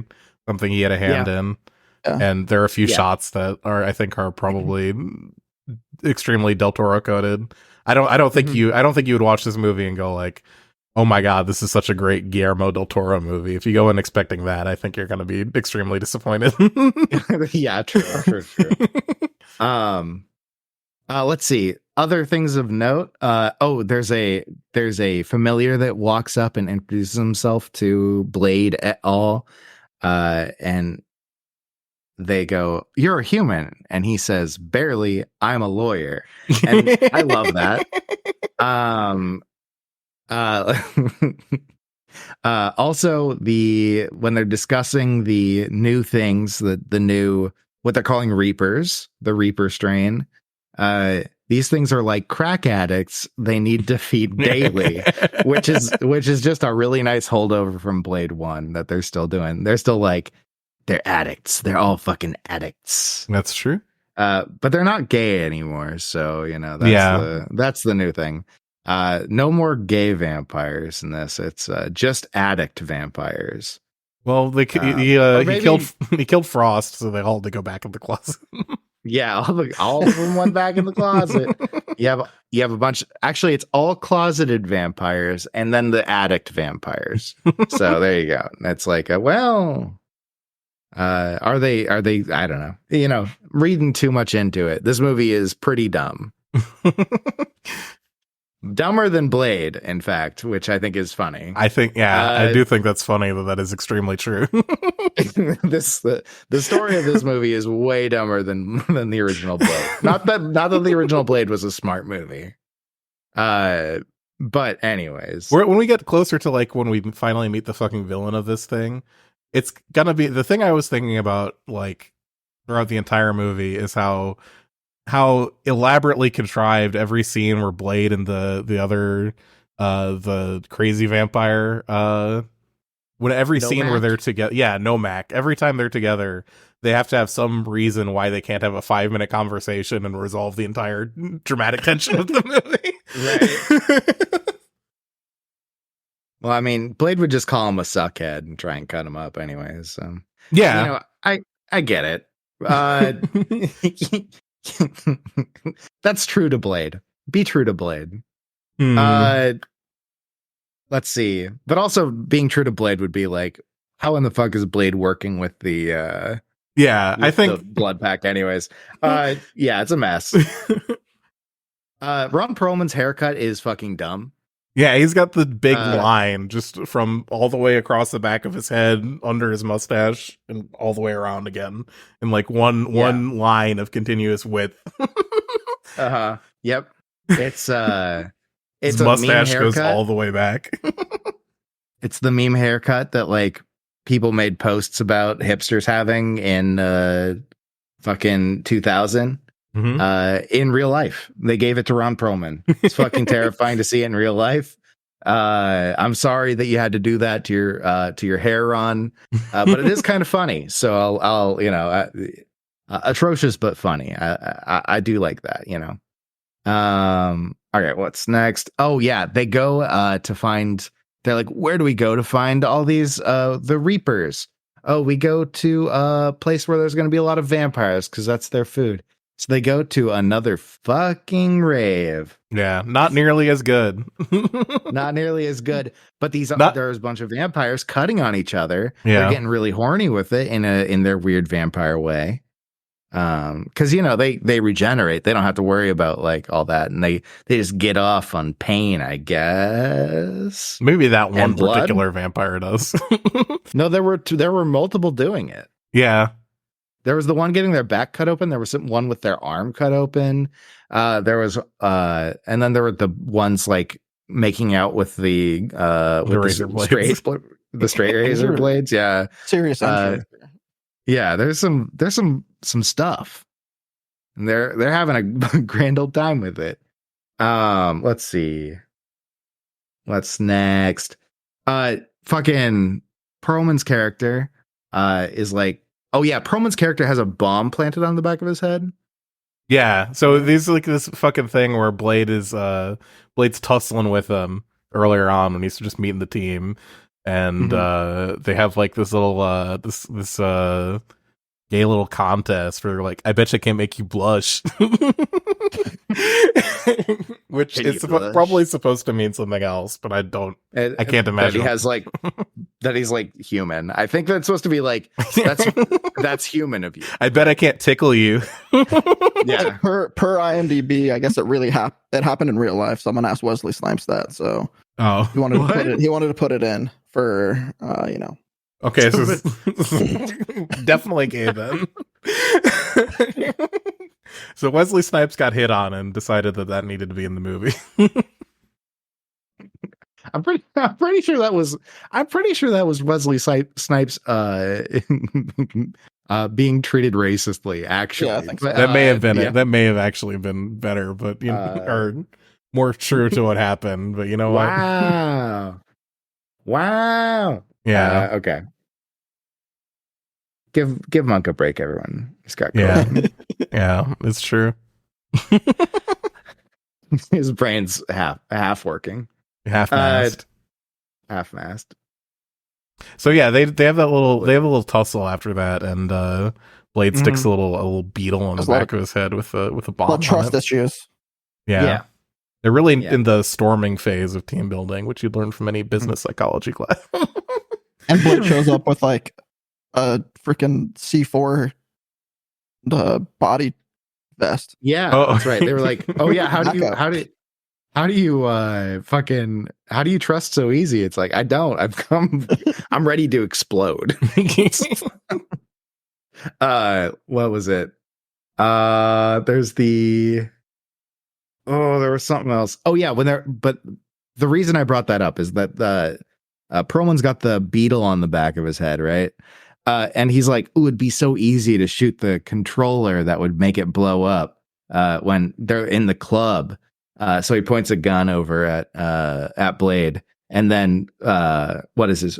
something he had a hand in. Yeah. And there are a few shots that are probably extremely Del Toro coded. I don't think you would watch this movie and go like, oh my God, this is such a great Guillermo del Toro movie. If you go in expecting that, I think you're going to be extremely disappointed. Yeah, true. Let's see. Other things of note. There's a familiar that walks up and introduces himself to Blade et al. And they go, "You're a human," and he says, "Barely. I'm a lawyer." And I love that. Also, when they're discussing the new things, the new what they're calling Reapers, the Reaper strain. These things are like crack addicts. They need to feed daily, which is just a really nice holdover from Blade 1 that they're still doing. They're still like, they're addicts. They're all fucking addicts. That's true. But they're not gay anymore. So, that's the new thing. No more gay vampires in this. It's just addict vampires. Well, he killed Frost, so they all had to go back in the closet. Yeah, all of them went back in the closet. You have a bunch. Actually, it's all closeted vampires, and then the addict vampires. So there you go. It's like, are they? I don't know. Reading too much into it. This movie is pretty dumb. Dumber than Blade, in fact, which I think is funny. I think, I do think that's funny that is extremely true. The story of this movie is way dumber than the original Blade. Not that the original Blade was a smart movie. But anyways, when we get closer to like when we finally meet the fucking villain of this thing, it's gonna be the thing I was thinking about like throughout the entire movie is how elaborately contrived every scene where Blade and the other the crazy vampire scene where they're together, Nomak, every time they're together, they have to have some reason why they can't have a 5-minute conversation and resolve the entire dramatic tension of the movie. Right. Well, I mean, Blade would just call him a suckhead and try and cut him up anyways. So Yeah. You know, I get it. That's true to Blade. Be true to Blade. Let's see. But also being true to Blade would be like, how in the fuck is Blade working with the I think the blood pack anyways? Yeah, it's a mess. Ron Perlman's haircut is fucking dumb. Yeah, he's got the big line just from all the way across the back of his head, under his mustache, and all the way around again, in like one line of continuous width. Yep. It's his mustache goes all the way back. It's the meme haircut that like people made posts about hipsters having in fucking 2000. In real life, they gave it to Ron Perlman. It's fucking terrifying to see it in real life. I'm sorry that you had to do that to your hair, Ron, but it is kind of funny. So I'll atrocious but funny. I do like that, you know. All right, what's next? Oh yeah, they go to find. They're like, where do we go to find all these the Reapers? Oh, we go to a place where there's going to be a lot of vampires because that's their food. So they go to another fucking rave. Yeah, not nearly as good. Not nearly as good. But there's a bunch of vampires cutting on each other. Yeah. They're getting really horny with it in their weird vampire way. Because you know they regenerate. They don't have to worry about like all that, and they just get off on pain, I guess. Maybe that one particular vampire does. No, there were multiple doing it. Yeah. There was the one getting their back cut open. There was one with their arm cut open. There was, and then there were the ones like making out with the razor blades. The straight razor blades. Yeah, serious. Yeah, there's some stuff, and they're having a grand old time with it. Let's see, what's next? Fucking Perlman's character, is like. Oh yeah, Perlman's character has a bomb planted on the back of his head. Yeah, so there's like this fucking thing where Blade's tussling with him earlier on when he's just meeting the team, and they have like this little this gay little contest where like, I bet you can't make you blush. Which is probably supposed to mean something else, but I can't imagine that he has like that he's like human. I think that's supposed to be like that's human of you. I bet I can't tickle you. Yeah, per IMDb, I guess it happened in real life. Someone asked Wesley Snipes that, so he wanted to put it in for Okay, so definitely gay then. So Wesley Snipes got hit on and decided that needed to be in the movie. I'm pretty sure that was Wesley Snipes being treated racistly. Actually, yeah, I think so. That may have been it. That may have actually been better, but or more true to what happened. But you know what? Wow. Yeah. Okay. Give Monk a break, everyone. He's got COVID. Yeah, it's true. His brain's half working. Half-mast. Half-mast. So yeah, they have a little tussle after that, and Blade sticks a little beetle on the back of his head with a bomb. Trust issues. Yeah. They're really in the storming phase of team building, which you'd learn from any business psychology class. And Blade shows up with like a freaking C4 body vest. Yeah, that's right. They were like, "Oh yeah, how do you trust so easy?" It's like, I don't. I'm ready to explode. What was it? There was something else. Oh yeah, but the reason I brought that up is that Perlman's got the beetle on the back of his head, right? And he's like, "Ooh, it'd be so easy to shoot the controller that would make it blow up when they're in the club." So he points a gun over at Blade, and then what is his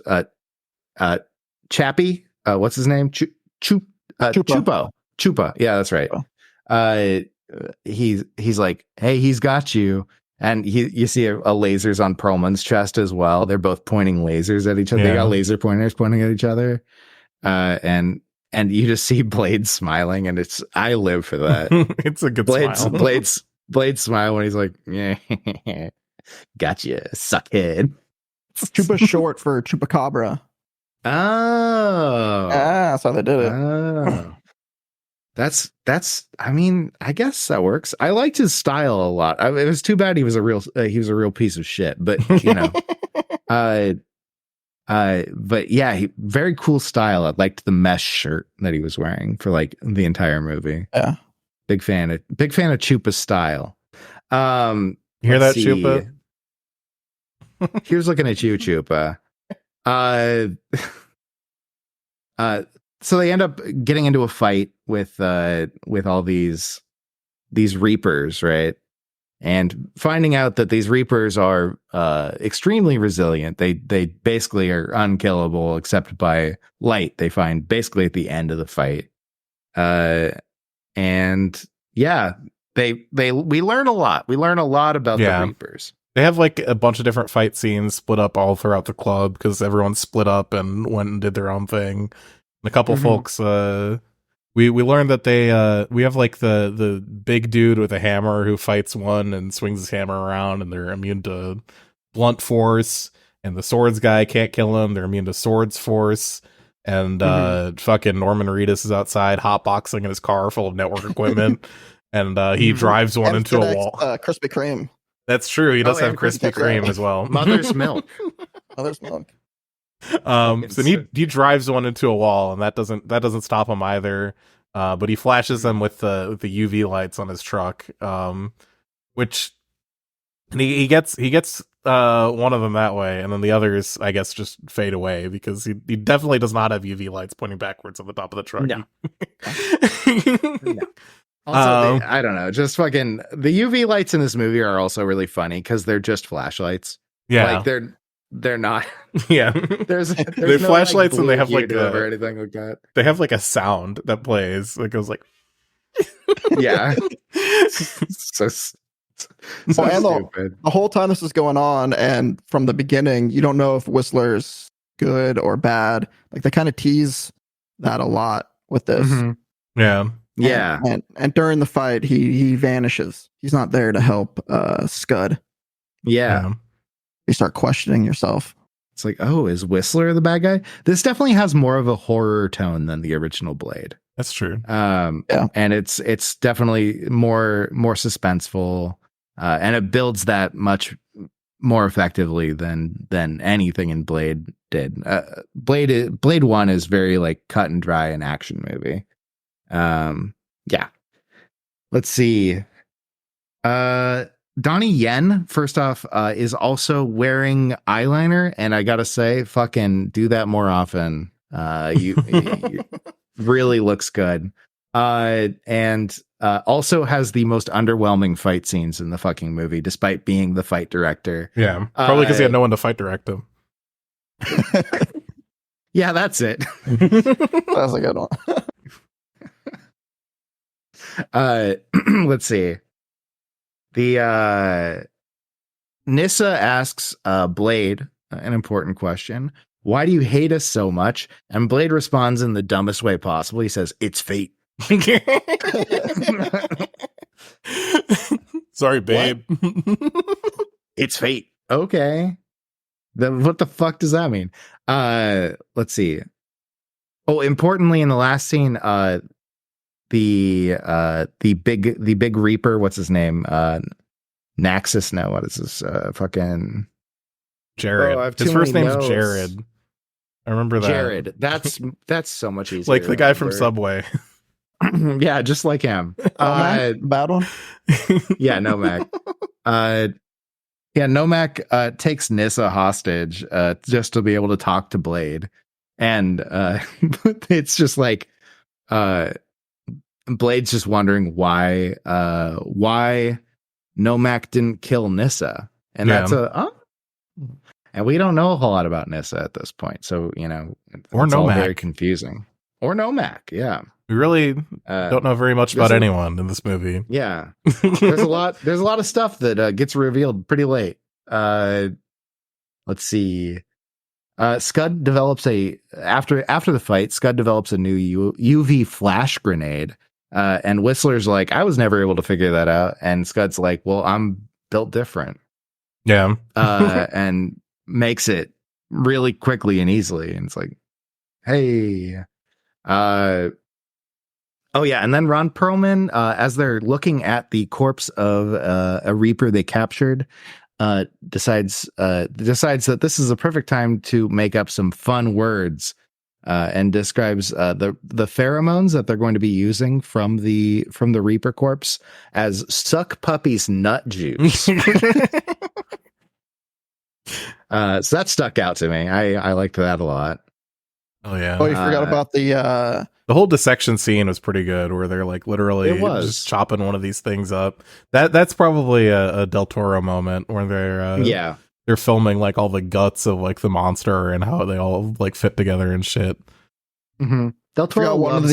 Chappie? What's his name? Chupa. Yeah, that's right. He's like, hey, he's got you. And you see a lasers on Perlman's chest as well. They're both pointing lasers at each other. They got laser pointers pointing at each other. And you just see Blade smiling, and I live for that. It's a good smile. Blade's smile when he's like, yeah, gotcha, suckhead. Chupa short for Chupacabra. Oh. That's how they did it. Oh. That's I mean, I guess that works. I liked his style a lot. It was too bad he was a real piece of shit, but you know. But yeah, very cool style. I liked the mesh shirt that he was wearing for like the entire movie. Yeah. Big fan of Chupa's style. You hear that, Chupa? Here's looking at you, Chupa. So they end up getting into a fight with all these Reapers, right? And finding out that these Reapers are extremely resilient. They basically are unkillable except by light. They find basically at the end of the fight. And yeah, we learn a lot. We learn a lot about the Reapers. They have like a bunch of different fight scenes split up all throughout the club because everyone split up and went and did their own thing. And a couple folks, we learned that we have like the big dude with a hammer who fights one and swings his hammer around, and they're immune to blunt force. And the swords guy can't kill him; they're immune to swords force. And fucking Norman Reedus is outside hotboxing in his car full of network equipment, and he drives one into a wall. Krispy Kreme. That's true. He does have Krispy Kreme as well. Mother's milk. Mother's milk. So he drives one into a wall, and that doesn't stop him either. But he flashes them with the UV lights on his truck, which he gets one of them that way, and then the others, I guess, just fade away because he definitely does not have UV lights pointing backwards on the top of the truck. No. No. Also, I don't know, just fucking the UV lights in this movie are also really funny because they're just flashlights. Yeah, like they're not. Yeah, there's they're no, flashlights, like, and they have like or anything like that. They have like a sound that plays that goes like, yeah. so stupid. The whole time this is going on, and from the beginning, you don't know if Whistler's good or bad. Like they kind of tease that a lot with this. Yeah. Yeah. And during the fight, he vanishes. He's not there to help Scud. Yeah. You start questioning yourself. It's like, oh, is Whistler the bad guy? This definitely has more of a horror tone than the original Blade. That's true. And it's definitely more suspenseful, and it builds that much more effectively than anything in Blade did. Blade 1 is very like cut and dry an action movie. Yeah. Let's see. Donnie Yen, first off, is also wearing eyeliner, and I gotta say, fucking do that more often. You really looks good. And also has the most underwhelming fight scenes in the fucking movie, despite being the fight director. Yeah, probably because he had no one to fight direct him. Yeah, that's it. That's a good one. Let's see. The Nissa asks Blade an important question. Why do you hate us so much? And Blade responds in the dumbest way possible. He says, "It's fate." Sorry, babe. It's fate. Okay. Then what the fuck does that mean? Let's see. Oh, importantly, in the last scene, the big Reaper, what's his name? Naxus. No, what is this? Fucking Jared. Oh, his first name's Jared. I remember that. Jared. That's so much easier. Like the guy from Subway. Yeah, just like him. Bad one. Yeah, Nomak. Nomak takes Nissa hostage just to be able to talk to Blade, and it's just like Blade's just wondering why Nomak didn't kill Nissa, and that's and we don't know a whole lot about Nissa at this point, so it's all very confusing. or Nomak. Yeah, we really don't know very much about anyone in this movie. Yeah, there's a lot of stuff that gets revealed pretty late. Let's see. Scud develops after the fight. Scud develops a new UV flash grenade, and Whistler's like, I was never able to figure that out, and Scud's like, well, I'm built different. Yeah, and makes it really quickly and easily, and it's like, hey, oh yeah, and then Ron Perlman, as they're looking at the corpse of a Reaper they captured, decides that this is a perfect time to make up some fun words, and describes the pheromones that they're going to be using from the Reaper corpse as "suck puppy's nut juice." So that stuck out to me. I liked that a lot. Oh yeah. Oh, you forgot about the whole dissection scene was pretty good, where they're like literally just chopping one of these things up. That's probably a Del Toro moment where they're filming like all the guts of like the monster and how they all like fit together and shit. Mm-hmm. Del Toro, one of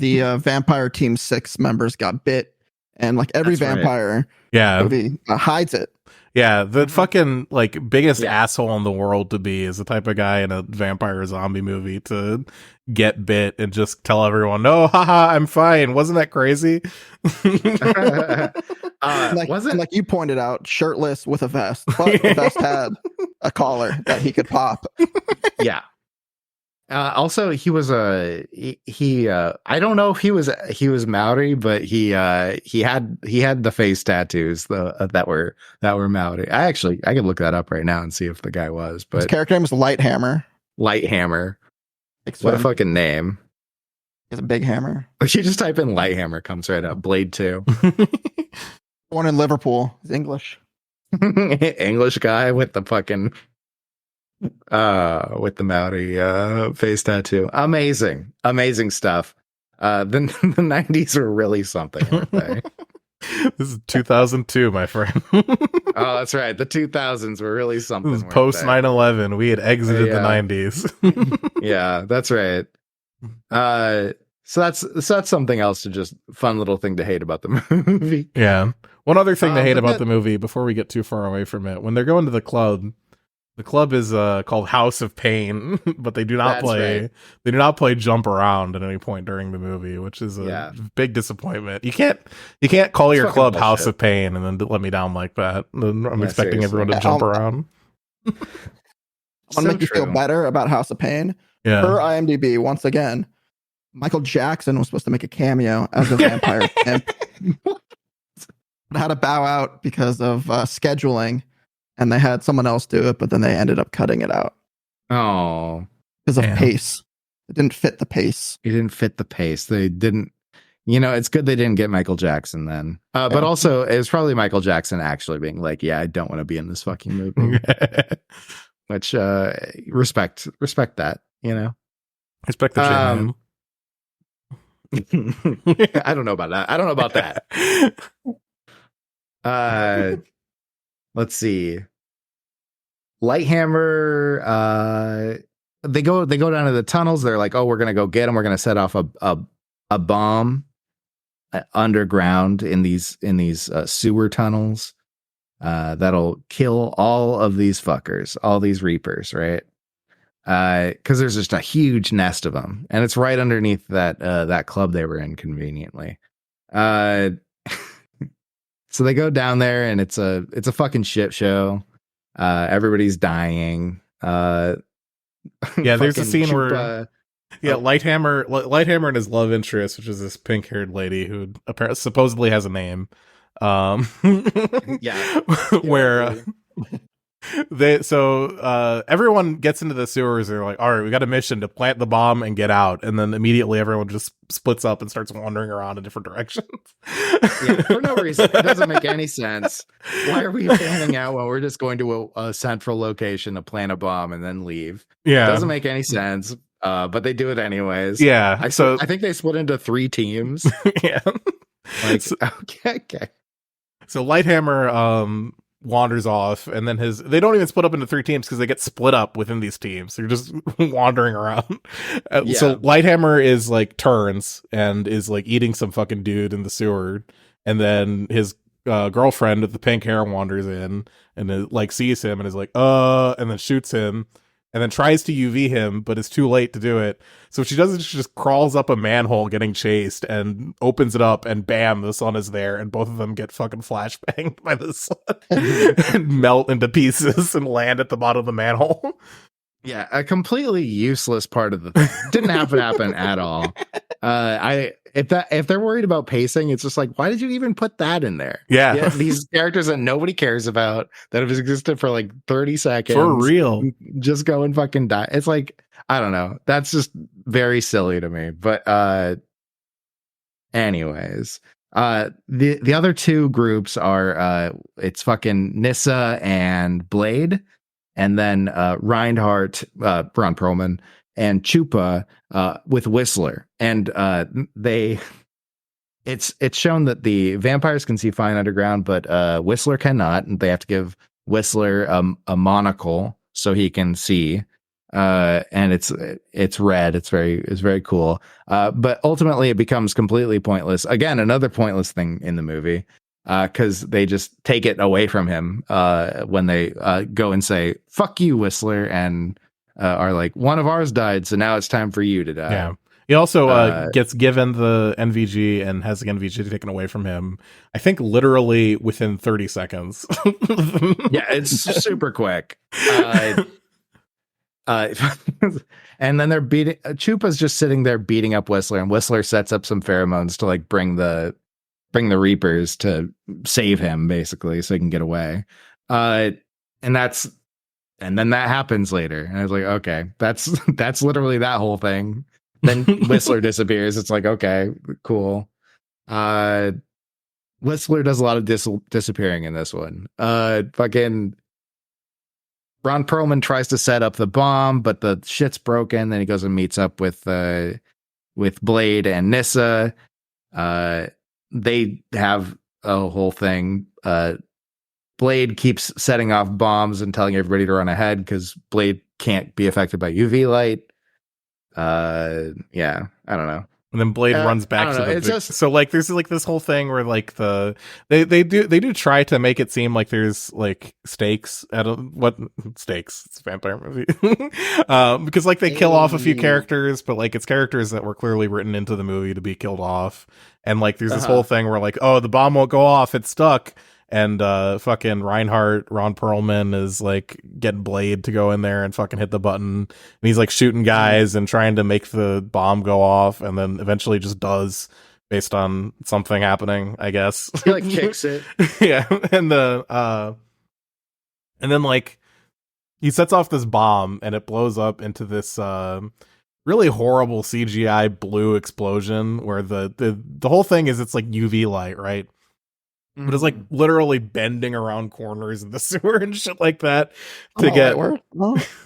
the Vampire Team 6 members got bit, and like every vampire movie hides it. Yeah, the fucking like biggest asshole in the world to be is the type of guy in a vampire zombie movie to get bit and just tell everyone, "No, haha, I'm fine." Wasn't that crazy? Like you pointed out, shirtless with a vest, but the vest had a collar that he could pop. Yeah. Also, he was he I don't know if he was Maori, but he had the face tattoos that were Maori. I could look that up right now and see if the guy was. But his character name was Lighthammer. Lighthammer. What a fucking name! He has a big hammer. You just type in Lighthammer, comes right up. Blade 2. Born in Liverpool. He's English. English guy with the fucking. With the Maori face tattoo. Amazing stuff. The 90s were really something, weren't they? This is 2002, my friend. Oh, that's right. The 2000s were really something. This is post 9/11. We had exited the 90s. Yeah, that's right. So that's something else to just fun little thing to hate about the movie. Yeah. One other thing to hate about the movie before we get too far away from it, when they're going to the club. The club is called House of Pain, but they do not play Jump Around at any point during the movie, which is a big disappointment. You can't call your club House of Pain and then let me down like that. I'm expecting everyone to jump around. I want to make you feel better about House of Pain. Yeah. Per IMDb, once again, Michael Jackson was supposed to make a cameo as a vampire pimp. But had to bow out because of scheduling. And they had someone else do it, but then they ended up cutting it out. Oh. Because of pace. It didn't fit the pace. It didn't fit the pace. They didn't, it's good they didn't get Michael Jackson then. But also, it was probably Michael Jackson actually being like, yeah, I don't want to be in this fucking movie. Which, respect that, Respect the shit, I don't know about that. Let's see. Lighthammer. They go down to the tunnels. They're like, "Oh, we're gonna go get him. We're gonna set off a bomb underground in these sewer tunnels. That'll kill all of these fuckers, all these Reapers, right? Because there's just a huge nest of them, and it's right underneath that club they were in conveniently. So they go down there and it's a fucking shit show. Everybody's dying. Yeah, there's a scene where Lighthammer and his love interest, which is this pink-haired lady who apparently supposedly has a name. Where everyone gets into the sewers. They're like, all right, we got a mission to plant the bomb and get out, and then immediately everyone just splits up and starts wandering around in different directions. For no reason. It doesn't make any sense. Why are we fanning out when we're just going to a central location to plant a bomb and then leave? Yeah, it doesn't make any sense. But they do it anyways. Yeah. I think they split into 3 teams. Yeah. Okay. So Lighthammer wanders off, and then they don't even split up into 3 teams because they get split up within these teams. They're just wandering around. So Lighthammer is like turns and is like eating some fucking dude in the sewer, and then his girlfriend with the pink hair wanders in and like sees him and is like and then shoots him. And then tries to UV him, but it's too late to do it. So she does it, she just crawls up a manhole getting chased and opens it up, and bam, the sun is there, and both of them get fucking flashbanged by the sun and melt into pieces and land at the bottom of the manhole. Yeah, a completely useless part of the thing. Didn't have to happen at all. If they're worried about pacing, it's just like, why did you even put that in there? Yeah. These characters that nobody cares about, that have existed for like 30 seconds. For real. Just go and fucking die. It's like, I don't know. That's just very silly to me. But anyways, the other 2 groups are it's fucking Nyssa and Blade. And then Reinhardt, Ron Perlman, and Chupa with Whistler. And it's shown that the vampires can see fine underground, but Whistler cannot, and they have to give Whistler a monocle so he can see. And it's red. It's very cool. But ultimately it becomes completely pointless. Again, another pointless thing in the movie. Because they just take it away from him when they go and say, fuck you, Whistler, and are like, one of ours died, so now it's time for you to die. Yeah. He also gets given the NVG and has the NVG taken away from him, I think literally within 30 seconds. Yeah, it's super quick. And then they're beating... Chupa's just sitting there beating up Whistler, and Whistler sets up some pheromones to like bring the Reapers to save him, basically, so he can get away. And then that happens later. And I was like, okay, that's literally that whole thing. Then Whistler disappears. It's like, okay, cool. Whistler does a lot of disappearing in this one. Fucking Ron Perlman tries to set up the bomb, but the shit's broken. Then he goes and meets up with Blade and Nyssa. They have a whole thing. Blade keeps setting off bombs and telling everybody to run ahead because Blade can't be affected by UV light. Yeah, I don't know. And then Blade runs back to the so like there's like this whole thing where like they do try to make it seem like there's like stakes at what stakes, it's a vampire movie. Because like they kill off a few characters, but like it's characters that were clearly written into the movie to be killed off. And like there's this whole thing where like, oh, the bomb won't go off, it's stuck. And fucking Reinhardt, Ron Perlman, is like getting Blade to go in there and fucking hit the button. And he's like shooting guys and trying to make the bomb go off, and then eventually just does based on something happening, I guess. He like kicks it. Yeah. And then like he sets off this bomb and it blows up into this really horrible CGI blue explosion where the whole thing is it's like UV light, right? But it's like literally bending around corners in the sewer and shit like that to get.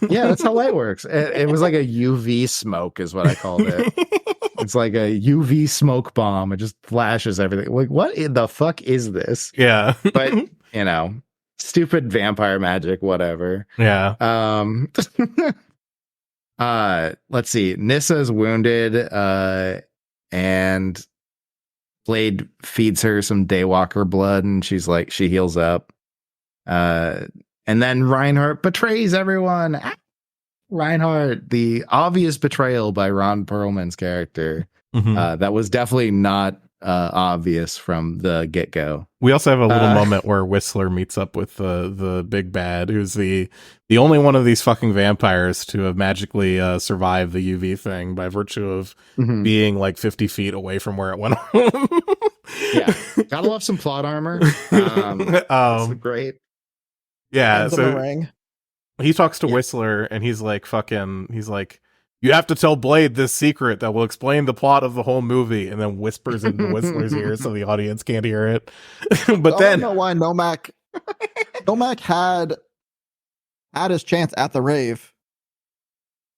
Yeah, that's how light works. It was like a UV smoke, is what I called it. It's like a UV smoke bomb. It just flashes everything. Like, what in the fuck is this? Yeah, but you know, stupid vampire magic, whatever. Yeah. Let's see. Nyssa's wounded. And Blade feeds her some Daywalker blood, and she heals up. And then Reinhardt betrays everyone. Reinhardt, the obvious betrayal by Ron Perlman's character. That was definitely not obvious from the get-go. We also have a little moment where Whistler meets up with the big bad, who's the only one of these fucking vampires to have magically survived the UV thing by virtue of being like 50 feet away from where it went on. Yeah, gotta love some plot armor. That's great. Yeah, so he talks to Whistler, and he's like, you have to tell Blade this secret that will explain the plot of the whole movie, and then whispers into Whistler's ear so the audience can't hear it. But then I don't know why Nomak had his chance at the rave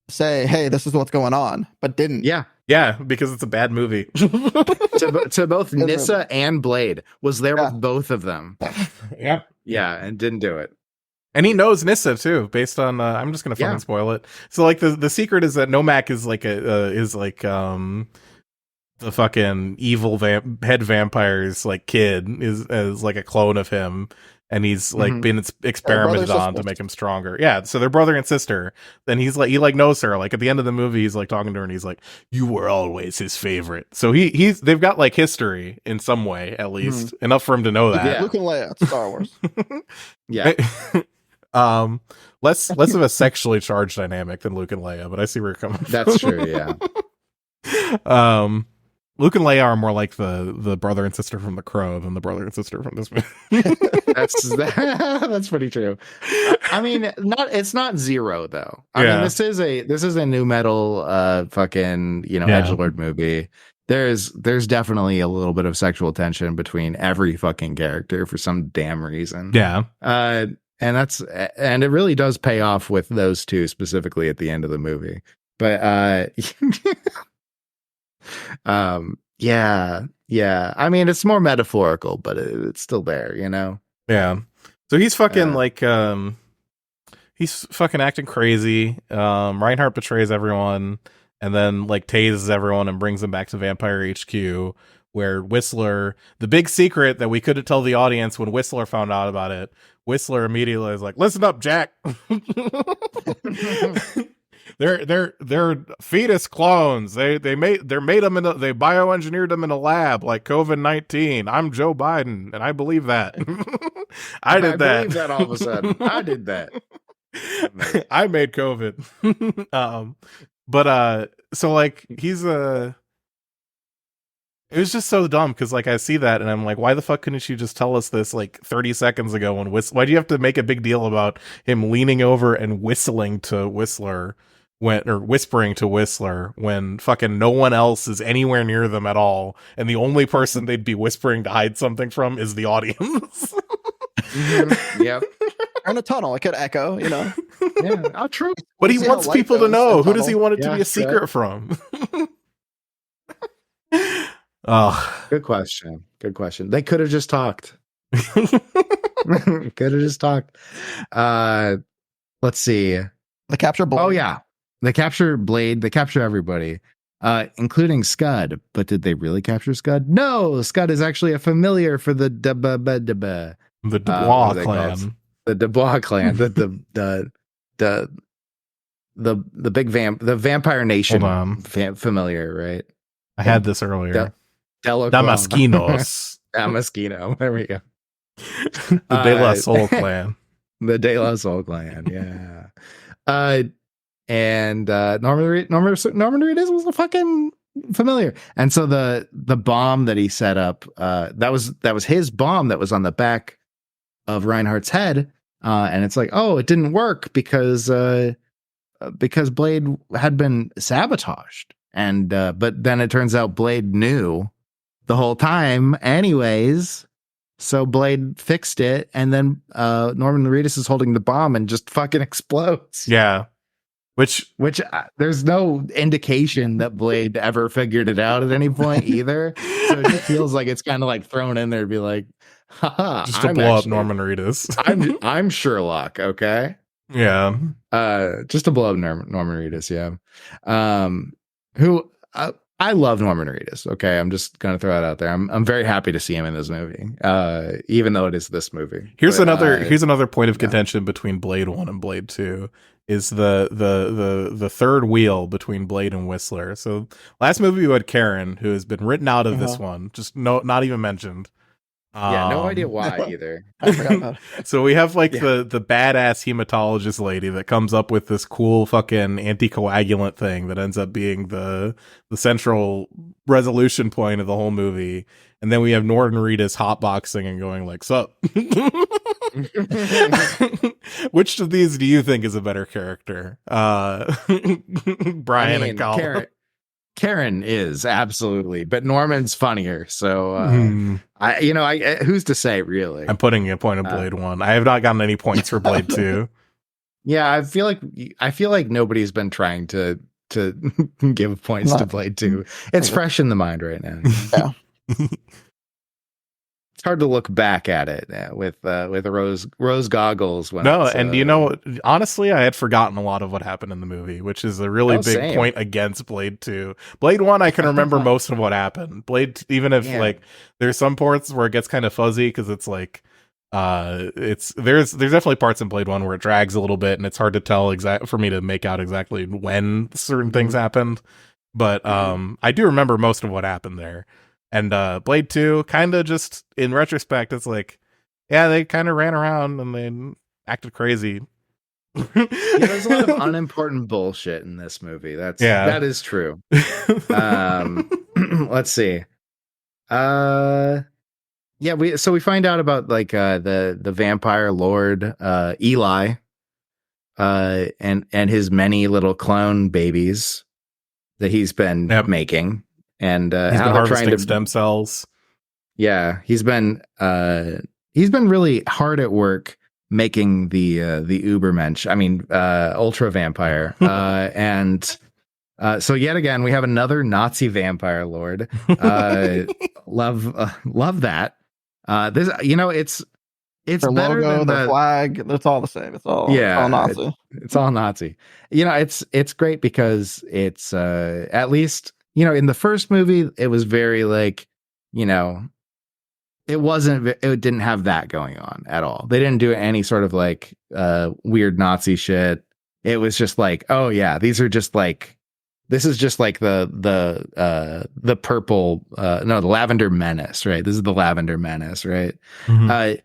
say, hey, this is what's going on, but didn't. Yeah, because it's a bad movie. to both Nyssa and Blade was there with both of them. Yeah. Yeah, and didn't do it. And he knows Nyssa too, based on I'm just gonna fucking spoil it. So like the secret is that Nomak is like the fucking evil head vampire's like kid is like a clone of him, and he's like been experimented on to make him stronger. Yeah, so they're brother and sister. Then he knows her. Like at the end of the movie, he's like talking to her, and he's like, "You were always his favorite." So they've got like history in some way, at least enough for him to know that. Yeah, Luke and Leia, Star Wars. Yeah. Less of a sexually charged dynamic than Luke and Leia, but I see where you're coming from. That's true, yeah. Luke and Leia are more like the brother and sister from The Crow than the brother and sister from this movie. That's pretty true. I mean, it's not zero though. I mean, this is a new metal fucking, edgelord movie. There's definitely a little bit of sexual tension between every fucking character for some damn reason. Yeah. And it really does pay off with those two specifically at the end of the movie. But yeah. I mean, it's more metaphorical, but it's still there, Yeah. So he's fucking he's fucking acting crazy. Reinhardt betrays everyone and then like tases everyone and brings them back to Vampire HQ, where Whistler, the big secret that we couldn't tell the audience when Whistler found out about it, Whistler immediately is like, "Listen up, Jack." They're fetus clones. They bioengineered them in a lab like COVID-19. I'm Joe Biden, and I believe that. I did that. I believe that all of a sudden. I did that. I made COVID. So like he's it was just so dumb because like I see that and I'm like, why the fuck couldn't you just tell us this like 30 seconds ago? Why do you have to make a big deal about him leaning over and whispering to Whistler when fucking no one else is anywhere near them at all, and the only person they'd be whispering to hide something from is the audience. Yep. In a tunnel, it could echo, Yeah, true. But he wants people to know. Who does he want it to be a secret from? Oh, good question. They could have just talked. Let's see. They capture Blade. Oh yeah, they capture Blade. They capture everybody, including Scud. But did they really capture Scud? No, Scud is actually a familiar for the Dubois clan. The Dubois clan. The big the Vampire Nation familiar, right? I had this earlier. Damaskinos. Damaskino. There we go. The De La Soul clan. The De La Soul clan, yeah. And Norman Reedus was a fucking familiar. And so the bomb that he set up, that was his bomb that was on the back of Reinhardt's head. And it's like, oh, it didn't work because Blade had been sabotaged. And but then it turns out Blade knew the whole time anyways, so Blade fixed it, and then Norman Reedus is holding the bomb and just fucking explodes. Yeah, which there's no indication that Blade ever figured it out at any point either, so it just feels like it's kind of like thrown in there to be like, haha, just to blow up Norman Reedus. I'm Sherlock, okay? Yeah, just to blow up Norman Reedus, yeah. Who I love Norman Reedus. Okay, I'm just gonna throw it out there. I'm very happy to see him in this movie, even though it is this movie. Here's another point of contention between Blade 1 and Blade 2 is the third wheel between Blade and Whistler. So last movie we had Karen, who has been written out of this one, just not even mentioned. Yeah, no idea why either. I forgot about it. So we have like the badass hematologist lady that comes up with this cool fucking anticoagulant thing that ends up being the central resolution point of the whole movie. And then we have Norman Reedus hotboxing and going like, sup? Which of these do you think is a better character? Brian and Collin. Karen is absolutely, but Norman's funnier. So I who's to say, really? I'm putting a point of Blade 1. I have not gotten any points for Blade 2. Yeah, I feel like nobody's been trying to give points to Blade 2. It's fresh in the mind right now. Yeah. it's hard to look back at it with rose goggles. Honestly, I had forgotten a lot of what happened in the movie, which is a really big point against Blade 2. Blade 1, I can remember most of what happened. Blade, even if like there's some parts where it gets kind of fuzzy because it's like there's definitely parts in Blade 1 where it drags a little bit and it's hard to tell for me to make out exactly when certain things happened. But I do remember most of what happened there. And Blade 2, kind of just in retrospect, it's like, yeah, they kind of ran around and they acted crazy. There's a lot of unimportant bullshit in this movie. That is true. Let's see. We find out about like the vampire lord Eli and his many little clone babies that he's been making. And he's been harvesting stem cells. Yeah, he's been really hard at work making the Ubermensch. I mean, Ultra Vampire. So yet again, we have another Nazi vampire lord. Love that. This, it's their better logo, than their flag. It's all the same. It's all Nazi. It's all Nazi. It's great because it's at least. In the first movie, it was very like, it didn't have that going on at all. They didn't do any sort of like weird Nazi shit. It was just like, oh yeah, this is just like the purple, the Lavender Menace, right? This is the Lavender Menace, right? Mm-hmm.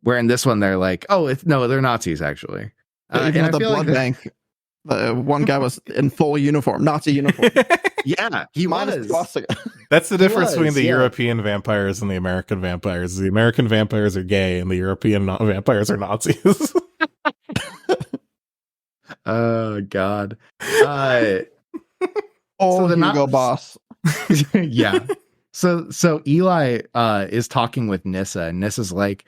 Where in this one, they're like, they're Nazis actually. Even at the blood bank, the one guy was in full uniform, Nazi uniform. Yeah, he was. That's the difference between the European vampires and the American vampires. The American vampires are gay, and the European vampires are Nazis. Oh God. Hugo Boss. Yeah. So Eli is talking with Nyssa, and Nissa's like,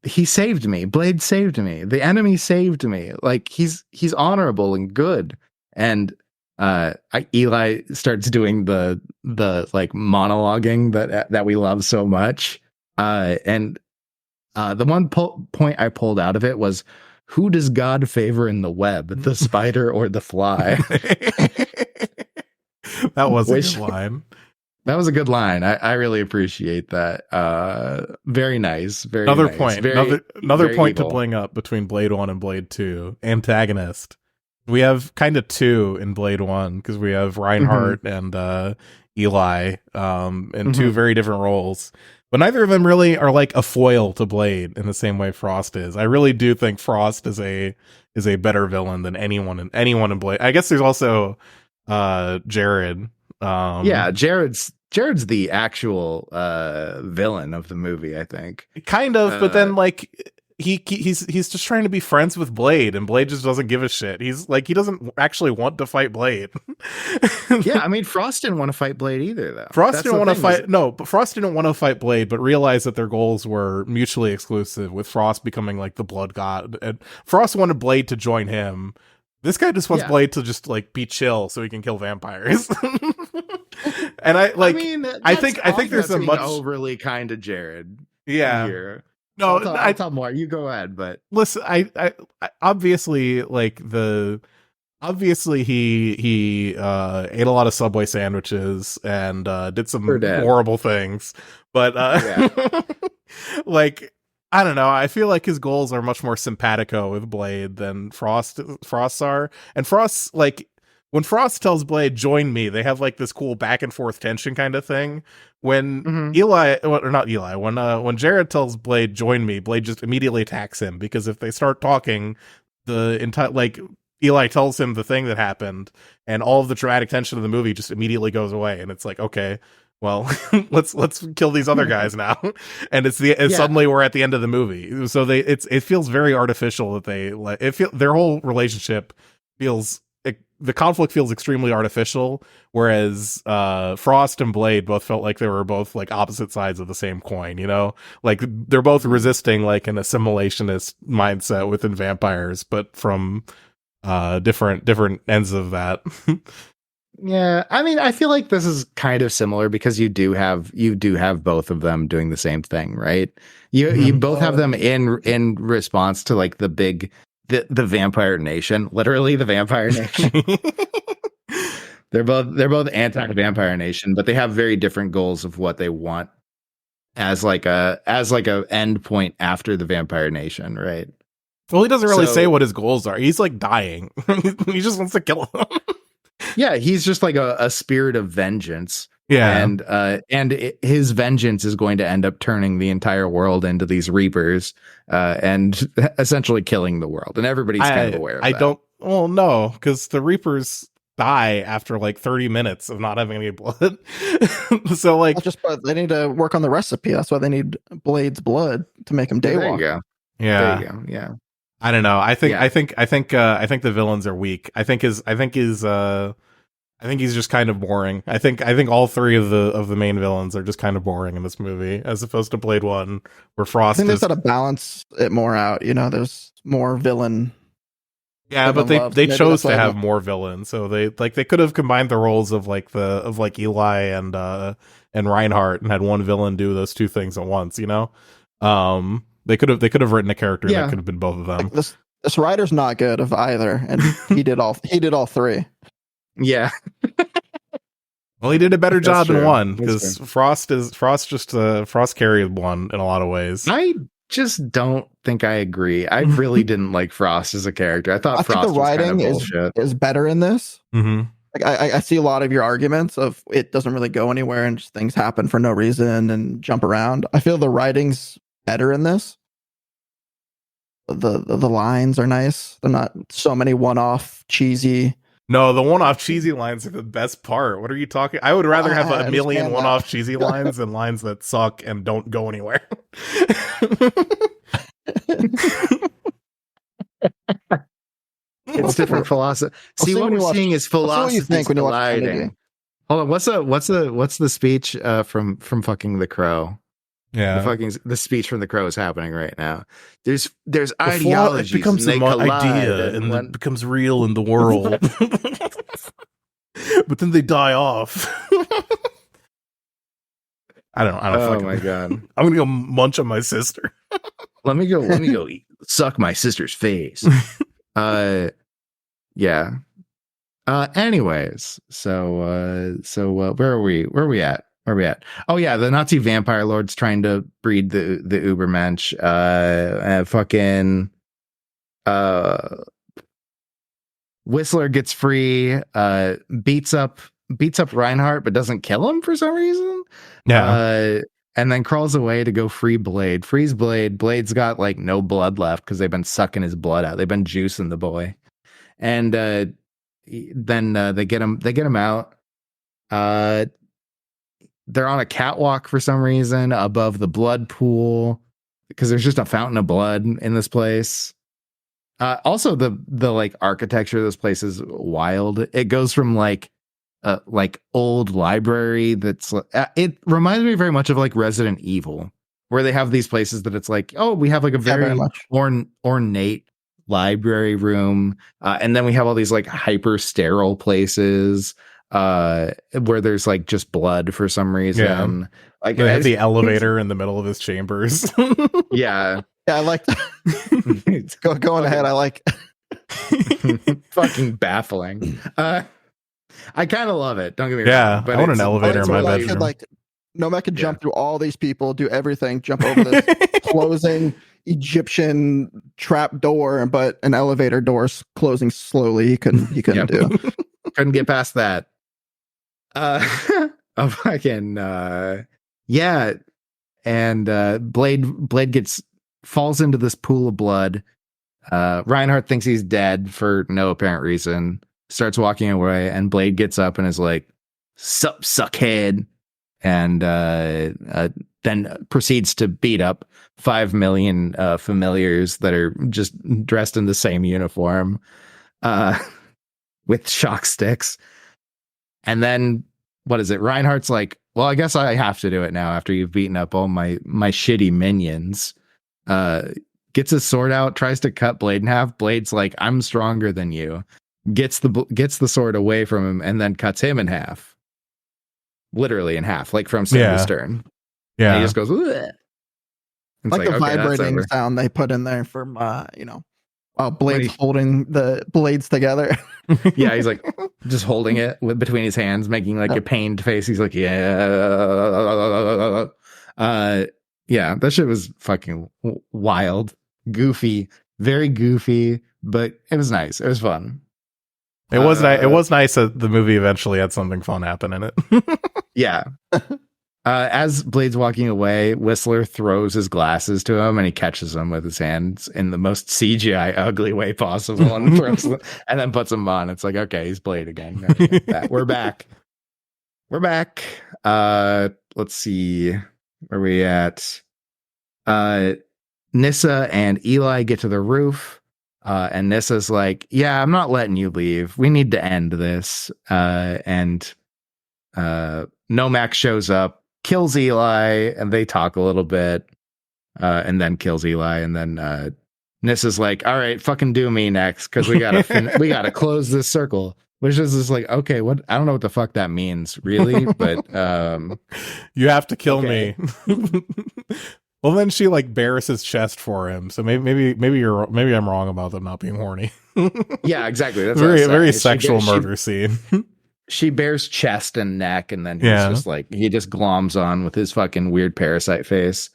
he saved me. Blade saved me. The enemy saved me. Like he's honorable and good. And Eli starts doing the like monologuing that we love so much. And the one point I pulled out of it was, who does God favor in the web, the spider or the fly? That was a good line. That was a good line. I really appreciate that. Very nice. Another nice. point. Another point to bring up between Blade 1 and Blade 2. Antagonist. We have kind of two in Blade 1 because we have Reinhardt and Eli in two very different roles. But neither of them really are like a foil to Blade in the same way Frost is. I really do think Frost is a better villain than anyone in Blade. I guess there's also Jared. Jared's the actual villain of the movie, I think. Kind of, but then like he's just trying to be friends with Blade, and Blade just doesn't give a shit. He's like, he doesn't actually want to fight Blade. Yeah, I mean, Frost didn't want to fight Blade either, though. Frost didn't want to fight Blade, but realized that their goals were mutually exclusive, with Frost becoming like the blood god, and Frost wanted Blade to join him. This guy just wants Blade to just like be chill so he can kill vampires. And I think there's a much overly kind of Jared. Yeah. Here. No, I'll tell more. You go ahead, but listen, I obviously he ate a lot of Subway sandwiches and did some horrible things, but like, I don't know. I feel like his goals are much more simpatico with Blade than Frost's are. And Frost, like, when Frost tells Blade, join me, they have like this cool back and forth tension kind of thing. When when Jared tells Blade, join me, Blade just immediately attacks him, because if they start talking, the entire, like, Eli tells him the thing that happened, and all of the dramatic tension of the movie just immediately goes away. And it's like, okay, well, let's kill these other guys now. And suddenly we're at the end of the movie. So it feels very artificial that their whole relationship feels, the conflict feels extremely artificial, whereas Frost and Blade both felt like they were both like opposite sides of the same coin, you know? Like, they're both resisting like an assimilationist mindset within vampires, but from different ends of that. Yeah, I mean, I feel like this is kind of similar because you do have both of them doing the same thing, right? You both have them in response to like the vampire nation, literally the vampire nation. They're both anti-vampire nation, but they have very different goals of what they want as like a end point after the vampire nation, right? Well, he doesn't really say what his goals are. He's like dying. He just wants to kill him. Yeah, he's just like a spirit of vengeance. Yeah, and his vengeance is going to end up turning the entire world into these reapers, and essentially killing the world. And everybody's kind of aware of that. Well, no, because the reapers die after like 30 minutes of not having any blood. So like, they need to work on the recipe. That's why they need Blade's blood to make him daywalk. There you go. Yeah, there you go. Yeah. I don't know. I think the villains are weak. I think he's just kind of boring. I think all three of the main villains are just kind of boring in this movie, as opposed to Blade 1, where Frost. I think they've got to balance it more out. You know, there's more villain. Yeah, but they chose to have more villains, so they could have combined the roles of Eli and Reinhardt and had one villain do those two things at once. You know, they could have written a character that could have been both of them. Like this writer's not good of either, and he did all three. Yeah. Well, he did a better job in one because Frost carried one in a lot of ways. I just don't think I agree. I really didn't like Frost as a character. I thought Frost the writing was kind of is better in this. Mm-hmm. Like I see a lot of your arguments of it doesn't really go anywhere and just things happen for no reason and jump around. I feel the writing's better in this. The lines are nice. They're not so many one-off cheesy. No, the one-off cheesy lines are the best part. What are you talking? I would rather have a million one-off cheesy lines than lines that suck and don't go anywhere. It's different philosophy. See, what we're seeing is philosophy colliding. Hold on, what's the speech from fucking The Crow? Yeah, the speech from The Crow is happening right now. There's ideologies, it becomes an idea, and then it becomes real in the world. But then they die off. I don't. Oh my god! I'm gonna go munch on my sister. Let me go suck my sister's face. Yeah. Anyways, so where are we at? Oh yeah, the Nazi vampire lord's trying to breed the Ubermensch. Whistler gets free, beats up Reinhardt, but doesn't kill him for some reason. Yeah. And then crawls away to go free Blade. Frees Blade. Blade's got like no blood left because they've been sucking his blood out. They've been juicing the boy. And then they get him out. They're on a catwalk for some reason above the blood pool because there's just a fountain of blood in this place. Also, the like architecture of this place is wild. It goes from like old library that's it reminds me very much of like Resident Evil, where they have these places that it's like, oh, we have like a very ornate library room, and then we have all these like hyper sterile places where there's like just blood for some reason. Yeah. Like they have the elevator in the middle of his chambers. Yeah, I like that. Going ahead, I like fucking baffling. I kind of love it. Don't get me wrong. Yeah, but I want an elevator in my bedroom. Nomad could jump through all these people, do everything, jump over this closing Egyptian trap door, but an elevator door's closing slowly. He couldn't do. Couldn't get past that. Yeah. And Blade falls into this pool of blood. Reinhardt thinks he's dead for no apparent reason. Starts walking away, and Blade gets up and is like, "Sup, suckhead," and then proceeds to beat up 5 million familiars that are just dressed in the same uniform with shock sticks. And then, what is it? Reinhardt's like, well, I guess I have to do it now after you've beaten up all my shitty minions. Gets his sword out, tries to cut Blade in half. Blade's like, I'm stronger than you. gets the sword away from him, and then cuts him in half, literally in half, like from stem to stern. Yeah, and he just goes. Bleh. Like the vibrating sound they put in there from while Blade's holding the blades together. Yeah, he's like just holding it between his hands, making like a pained face. He's like, yeah. Yeah, that shit was fucking wild, goofy, very goofy, but it was nice. It was fun. It was nice. It was nice that the movie eventually had something fun happen in it. Yeah. As Blade's walking away, Whistler throws his glasses to him, and he catches them with his hands in the most CGI ugly way possible, and throws them, and then puts them on. It's like, okay, he's Blade again. We're back. We're back. Let's see where we at. Nyssa and Eli get to the roof, and Nissa's like, "Yeah, I'm not letting you leave. We need to end this." And Nomak shows up, kills Eli, and they talk a little bit, and then kills Eli, and then Nissa's like, "All right, fucking do me next, because we gotta close this circle." Which is just like, okay, what? I don't know what the fuck that means, really, but you have to kill me. Well, then she like bares his chest for him, so maybe I'm wrong about them not being horny. Yeah, exactly. That's very sexual murder scene. She bears chest and neck, and then he's just like, he just gloms on with his fucking weird parasite face.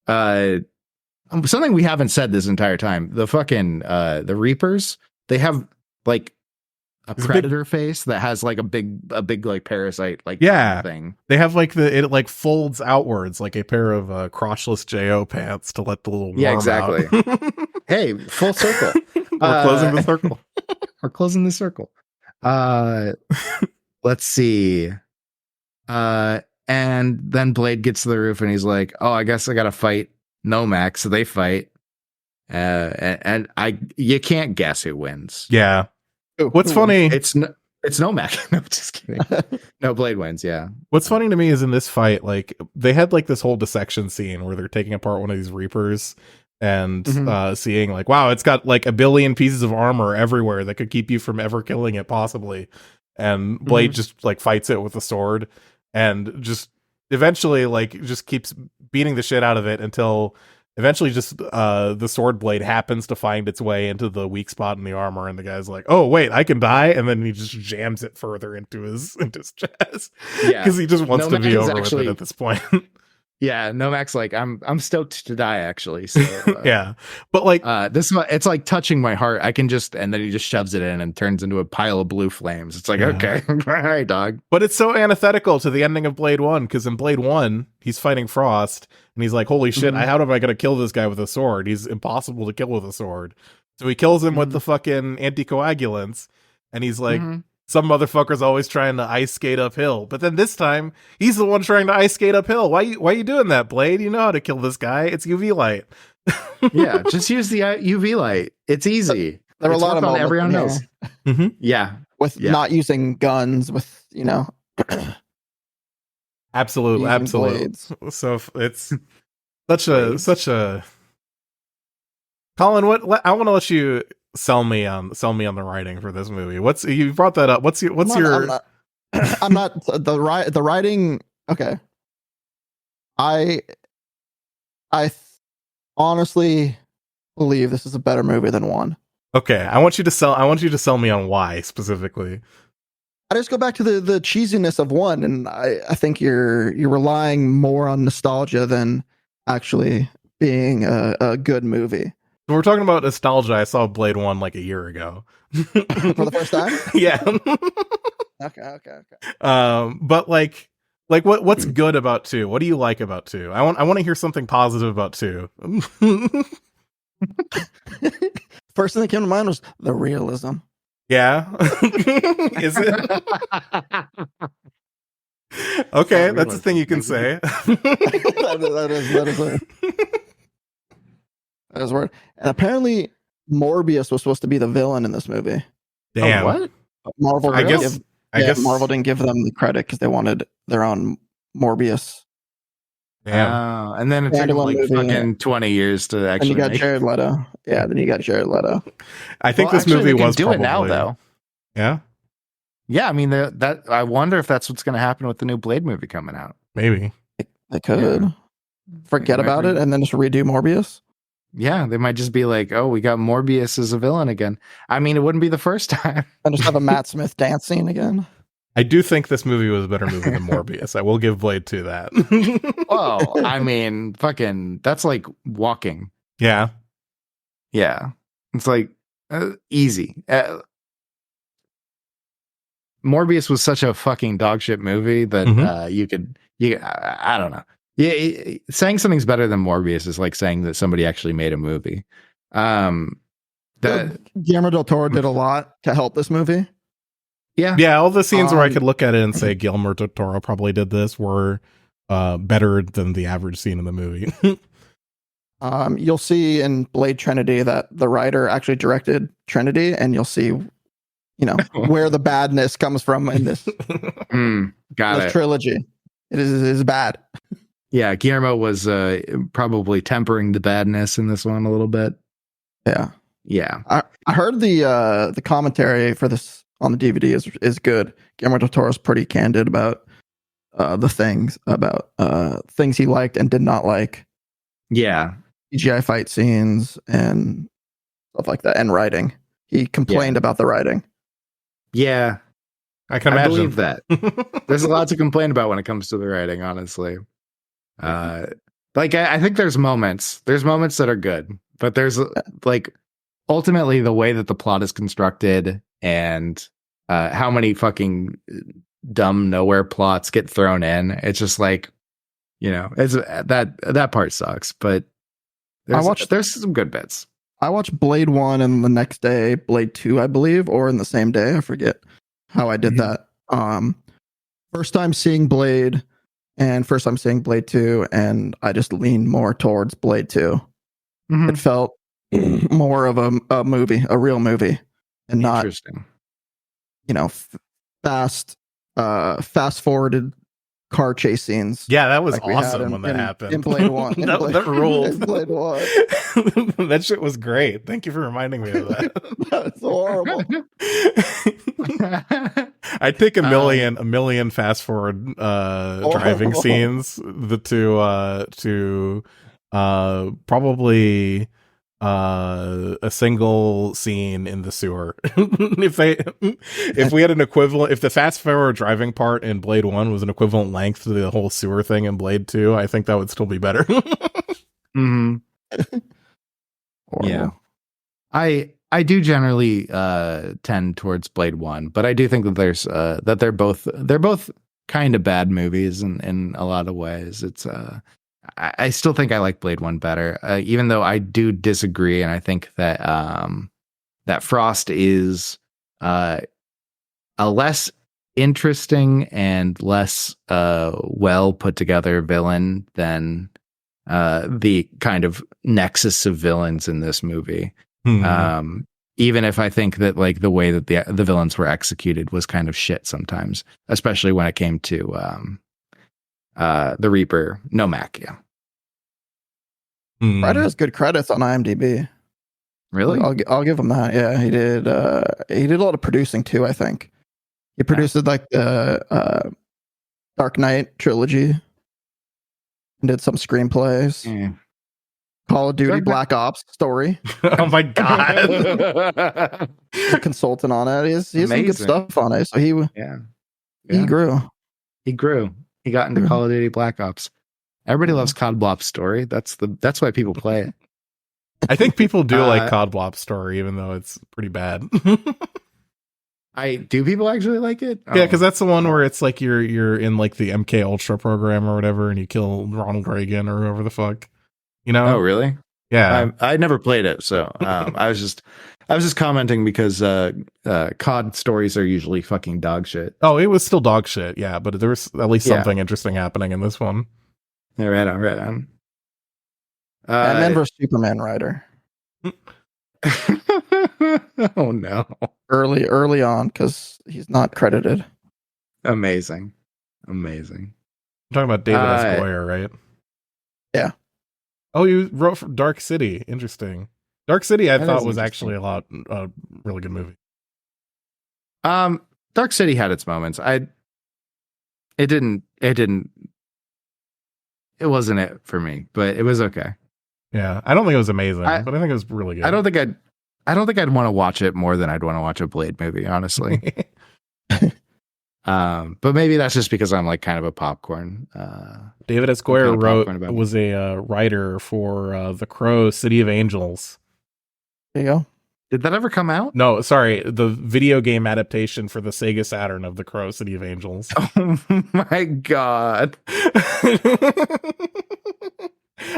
Something we haven't said this entire time: the fucking the Reapers, they have like a predator face that has like a big like parasite like thing. They have like it like folds outwards like a pair of crotchless Jo pants to let the little worm exactly. Out. Hey, full circle. We're closing the circle. We're closing the circle. Let's see. And then Blade gets to the roof and he's like, "Oh, I guess I gotta fight Nomak." So they fight. And you can't guess who wins. Yeah. What's funny? It's Nomak. No, just kidding. No, Blade wins. Yeah. What's funny to me is in this fight, like they had like this whole dissection scene where they're taking apart one of these Reapers and seeing like, wow, it's got like a billion pieces of armor everywhere that could keep you from ever killing it, possibly. And Blade just like fights it with a sword and just eventually like just keeps beating the shit out of it until eventually just the sword blade happens to find its way into the weak spot in the armor, and the guy's like, "Oh wait, I can die," and then he just jams it further into his chest. Yeah, because he just wants to be over with it at this point. Yeah, Nomak's like, I'm stoked to die, actually. So yeah, but like this, it's like touching my heart. I can just, and then he just shoves it in and turns into a pile of blue flames. It's like, okay, all right, dog. But it's so antithetical to the ending of Blade 1, because in Blade 1, he's fighting Frost, and he's like, holy shit, how am I going to kill this guy with a sword? He's impossible to kill with a sword. So he kills him with the fucking anticoagulants, and he's like, some motherfucker's always trying to ice skate uphill. But then this time, he's the one trying to ice skate uphill. Why you doing that, Blade? You know how to kill this guy. It's UV light. Yeah, just use the UV light. It's easy. There are a lot of moments everyone knows. Yeah. With not using guns, with, absolutely. Blades. So it's such a Collin, I want to let you sell me on the writing for this movie. You brought that up. What's your I'm not the writing. Okay. I honestly believe this is a better movie than 1. Okay. I want you to sell me on why specifically. I just go back to the cheesiness of 1, and I think you're relying more on nostalgia than actually being a good movie. When we're talking about nostalgia, I saw Blade 1 like a year ago. For the first time? Yeah. Okay. But like what's good about 2? What do you like about 2? I want to hear something positive about 2. First thing that came to mind was the realism. Yeah. Is it? Okay, that's a thing you can say. That is weird. And apparently, Morbius was supposed to be the villain in this movie. Damn. Oh, what? Marvel. I guess Marvel didn't give them the credit because they wanted their own Morbius. Damn. And then it took like fucking 20 years to actually. And you got Jared Leto. Yeah, then you got Jared Leto. I think this movie was do probably it now, though. Yeah. Yeah, I mean that. I wonder if that's what's going to happen with the new Blade movie coming out. Maybe they could forget about it and then just redo Morbius. Yeah, they might just be like, "Oh, we got Morbius as a villain again." I mean, it wouldn't be the first time. And just have a Matt Smith dance scene again. I do think this movie was a better movie than Morbius. I will give Blade 2 that. Well, I mean, fucking, that's like walking. Yeah. Yeah. It's like easy. Morbius was such a fucking dog shit movie that I don't know. Yeah, saying something's better than Morbius is like saying that somebody actually made a movie. Guillermo del Toro did a lot to help this movie. Yeah, all the scenes where I could look at it and say Guillermo del Toro probably did this were better than the average scene in the movie. You'll see in Blade Trinity that the writer actually directed Trinity, and you'll see, where the badness comes from in this trilogy. It is bad. Yeah, Guillermo was probably tempering the badness in this one a little bit. Yeah. I heard the commentary for this on the DVD is good. Guillermo del Toro's pretty candid about things he liked and did not like. Yeah. CGI fight scenes and stuff like that, and writing. He complained about the writing. Yeah. I can imagine. I believe that. There's a lot to complain about when it comes to the writing, honestly. I think there's moments that are good, but there's like ultimately the way that the plot is constructed and how many fucking dumb nowhere plots get thrown in. It's just like, it's that part sucks, but there's some good bits. I watched Blade 1 and the next day Blade 2, I believe, or in the same day. I forget how I did that. First time seeing Blade and first time seeing Blade 2, and I just leaned more towards Blade 2. Mm-hmm. It felt more of a movie, a real movie, and not, fast forwarded car chase scenes. Yeah, that was awesome when that happened. In Blade 1. That ruled. In Blade 1. That shit was great. Thank you for reminding me of that. That's horrible. I'd take a million fast forward driving scenes to probably a single scene in the sewer. If we had an equivalent, if the fast forward driving part in Blade 1 was an equivalent length to the whole sewer thing in Blade 2, I think that would still be better. Mm-hmm. Yeah. I do generally tend towards Blade 1, but I do think that there's that they're both kind of bad movies in a lot of ways. It's I still think I like Blade 1 better, even though I do disagree, and I think that that Frost is a less interesting and less well put together villain than the kind of nexus of villains in this movie. Mm-hmm. Even if I think that like the way that the villains were executed was kind of shit sometimes, especially when it came to the Reaper, Nomak. Yeah. Ryder has good credits on IMDb. Really? I'll give him that. Yeah, he did a lot of producing too, I think. He produced like the Dark Knight trilogy and did some screenplays. Yeah. Call of Duty Black Ops story. Oh my god. He's a consultant on it. He has some good stuff on it. So he grew. He grew. He got into Call of Duty Black Ops. Everybody loves COD Blop's story. That's why people play it. I think people do like COD Blop's story, even though it's pretty bad. Do people actually like it? Yeah, because that's the one where it's like you're in like the MK Ultra program or whatever, and you kill Ronald Reagan or whoever the fuck. Oh, really? Yeah, I never played it, so I was just commenting because COD stories are usually fucking dog shit. Oh, it was still dog shit, yeah, but there was at least something interesting happening in this one. Yeah, right on. Batman vs Superman writer. Oh no! Early on, because he's not credited. Amazing. I'm talking about David S. Goyer, right? Yeah. Oh, you wrote for Dark City. Interesting. Dark City, I thought was actually a really good movie. Dark City had its moments. It wasn't it for me, but it was okay. Yeah, I don't think it was amazing, but I think it was really good. I don't think I'd want to watch it more than I'd want to watch a Blade movie, honestly. But maybe that's just because I'm like kind of a popcorn. David Esquire was a writer for The Crow, City of Angels. There you go. Did that ever come out? No, sorry, the video game adaptation for the Sega Saturn of The Crow, City of Angels. Oh my god!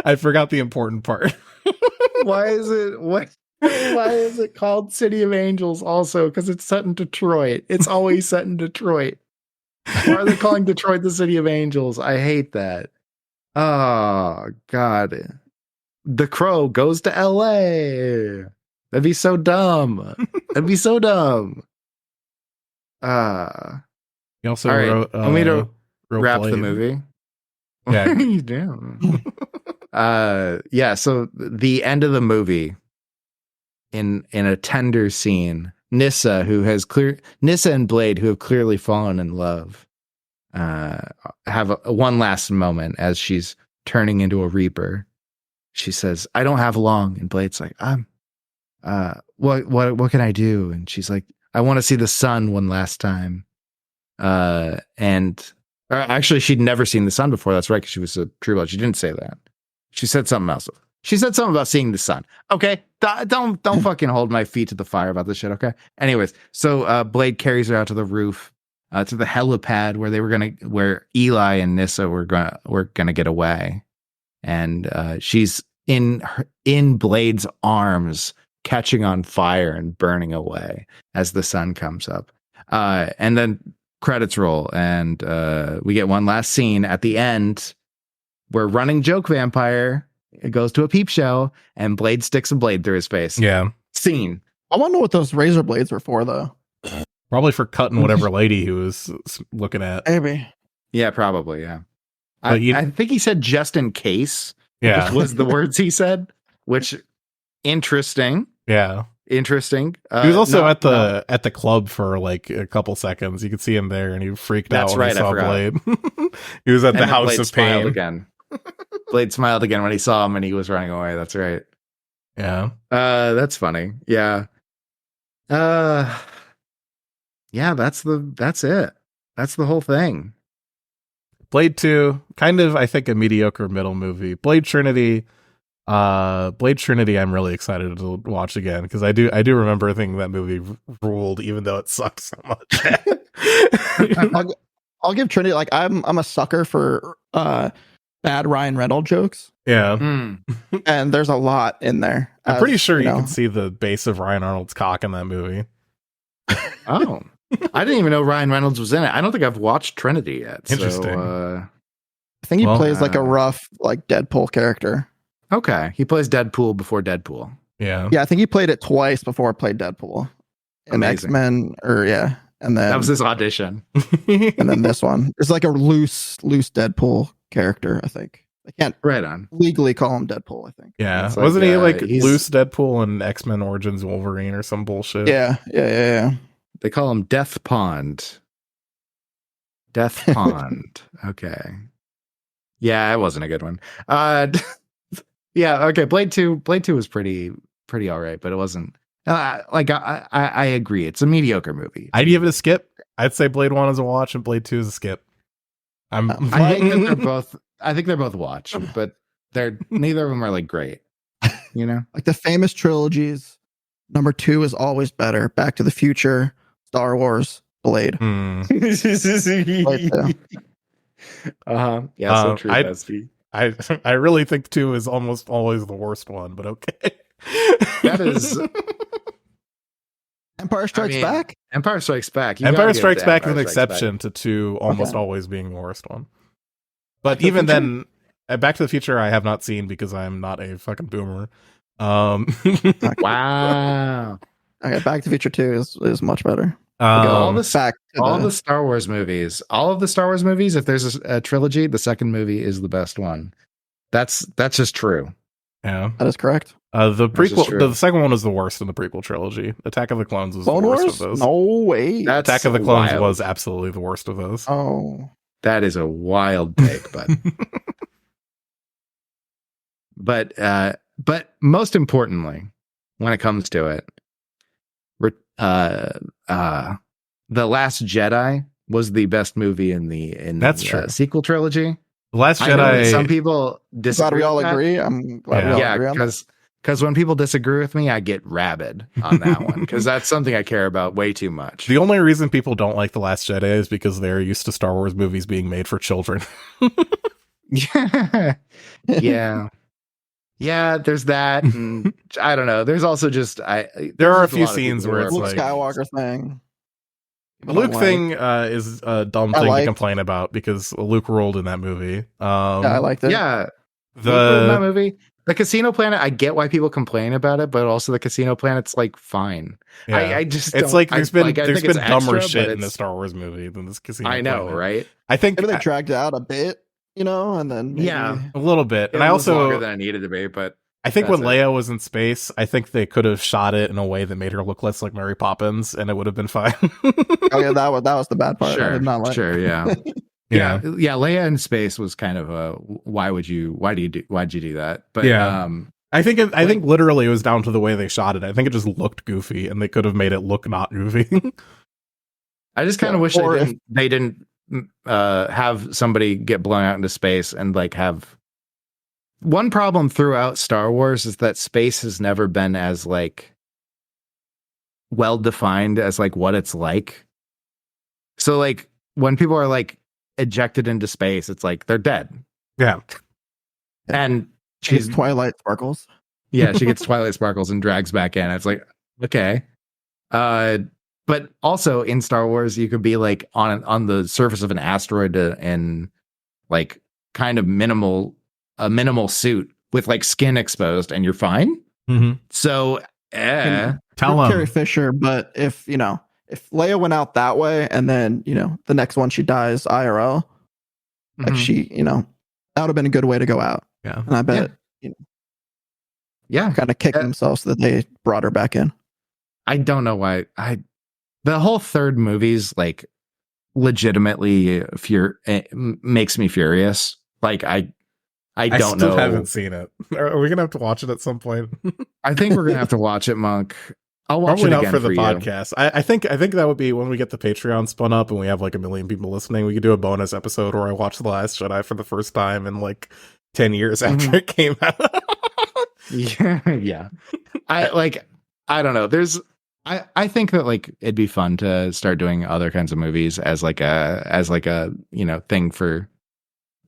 I forgot the important part. Why is it called City of Angels also? Because it's set in Detroit. It's always set in Detroit. Why are they calling Detroit the City of Angels? I hate that. Oh, God. The Crow goes to LA. That'd be so dumb. That'd be so dumb. He also wrote... want me to wrap Blade. the movie? Yeah. What are you doing? Yeah, so the end of the movie, in a tender scene, Nissa and Blade, who have clearly fallen in love, have one last moment as she's turning into a Reaper. She says, "I don't have long," and Blade's like, what can I do?" And she's like, "I want to see the sun one last time." Actually, she'd never seen the sun before. That's right, because she was a True Blood. She didn't say that. She said something else. She said something about seeing the sun. Okay, don't fucking hold my feet to the fire about this shit. Okay. Anyways, so Blade carries her out to the roof, to the helipad where Eli and Nissa were gonna get away, and she's in Blade's arms, catching on fire and burning away as the sun comes up, and then credits roll, and we get one last scene at the end where running joke vampire goes to a peep show and Blade sticks a blade through his face. Yeah. Scene. I want to know what those razor blades were for, though. Probably for cutting whatever lady he was looking at. Maybe. Yeah, probably. Yeah. I think he said just in case. Yeah. Was the words he said, which interesting. Yeah. Interesting. He was also at the club for like a couple seconds. You could see him there, and he freaked out when he saw Blade. He was at the House of Pain again. Blade smiled again when he saw him, and he was running away. That's right. Yeah. That's funny. Yeah. Yeah. That's it. That's the whole thing. Blade 2, kind of, I think, a mediocre middle movie. Blade Trinity, I'm really excited to watch again, because I do remember thinking that movie ruled, even though it sucked so much. I'll give Trinity, like, I'm a sucker for bad Ryan Reynolds jokes. Yeah. And there's a lot in there. I'm pretty sure you can see the base of Ryan Arnold's cock in that movie. Oh. I didn't even know Ryan Reynolds was in it. I don't think I've watched Trinity yet. Interesting. So, I think he plays like a rough, like, Deadpool character. Okay. He plays Deadpool before Deadpool. Yeah. Yeah, I think he played it twice before I played Deadpool. In X-Men, and then that was his audition. And then this one. It's like a loose Deadpool character, I think. I can't legally call him Deadpool, I think. Yeah. Wasn't he like loose Deadpool and X-Men Origins Wolverine or some bullshit? Yeah. They call him Death Pond. Death Pond. Okay. Yeah, it wasn't a good one. Yeah, okay. Blade 2 was pretty all right, but it wasn't I agree. It's a mediocre movie. I'd give it a skip. I'd say Blade 1 is a watch and Blade 2 is a skip. I think they're both watch, but neither of them are like great. You know? Like the famous trilogies, number 2 is always better. Back to the Future, Star Wars, Blade. Yeah, so true. I really think 2 is almost always the worst one, but okay. That is Empire Strikes Back? Empire Strikes Back. Empire Strikes Back is an exception to 2 almost always being the worst one. But even then, Back to the Future I have not seen because I'm not a fucking boomer. Wow. Okay, Back to the Future 2 is much better. All the Star Wars movies, if there's a trilogy, the second movie is the best one. That's just true. Yeah, that is correct. The prequel, the second one was the worst in the prequel trilogy. Attack of the Clones was the worst of those. No way. Attack of the Clones was absolutely the worst of those. Oh, that is a wild take, but most importantly, when it comes to it, The Last Jedi was the best movie in the sequel trilogy. The Last Jedi. Some people disagree. Glad we all agree. I'm glad we all agree on that. Because when people disagree with me, I get rabid on that one because that's something I care about way too much. The only reason people don't like The Last Jedi is because they're used to Star Wars movies being made for children. Yeah, there's that. And I don't know. There's also just there are a few scenes where it's Luke like Skywalker thing. Luke thing is a dumb thing to complain about because Luke ruled in that movie. I liked it. Yeah, that movie. The Casino Planet, I get why people complain about it, but also the Casino Planet's like fine. Yeah. I just it's like there's been dumber extra, shit in the Star Wars movie than this Casino Planet. I know, right? I think maybe they dragged it out a bit, and then a little bit. And I also longer than I needed to be, but I think when Leia was in space, I think they could have shot it in a way that made her look less like Mary Poppins, and it would have been fine. Oh yeah, that was the bad part. Sure, I did not like. Sure, yeah. Yeah, Leia in space was kind of a why'd you do that? But I think literally it was down to the way they shot it. I think it just looked goofy, and they could have made it look not goofy. I just kind of wish they didn't have somebody get blown out into space and like have. One problem throughout Star Wars is that space has never been as like well defined as like what it's like. So like when people are like ejected into space, it's like they're dead. Yeah. And she's Twilight Sparkles. Yeah, she gets Twilight Sparkles and drags back in. It's like, okay. But also in Star Wars, you could be like on the surface of an asteroid and like kind of a minimal suit with like skin exposed and you're fine. Mm-hmm. So tell him Carrie Fisher, but if Leia went out that way and then the next one she dies IRL, like she that would have been a good way to go out. Yeah. And I bet kind of kicked themselves so that they brought her back in. I don't know why the whole third movie's like legitimately makes me furious. Like I don't know. I haven't seen it. Are we gonna have to watch it at some point? I think we're gonna have to watch it, Monk. I'll watch Probably it again not for the you. podcast. I think that would be when we get the Patreon spun up and we have like 1 million people listening. We could do a bonus episode where I watch The Last Jedi for the first time in like 10 years after it came out. Yeah. I don't know. I think that like it'd be fun to start doing other kinds of movies as like a thing for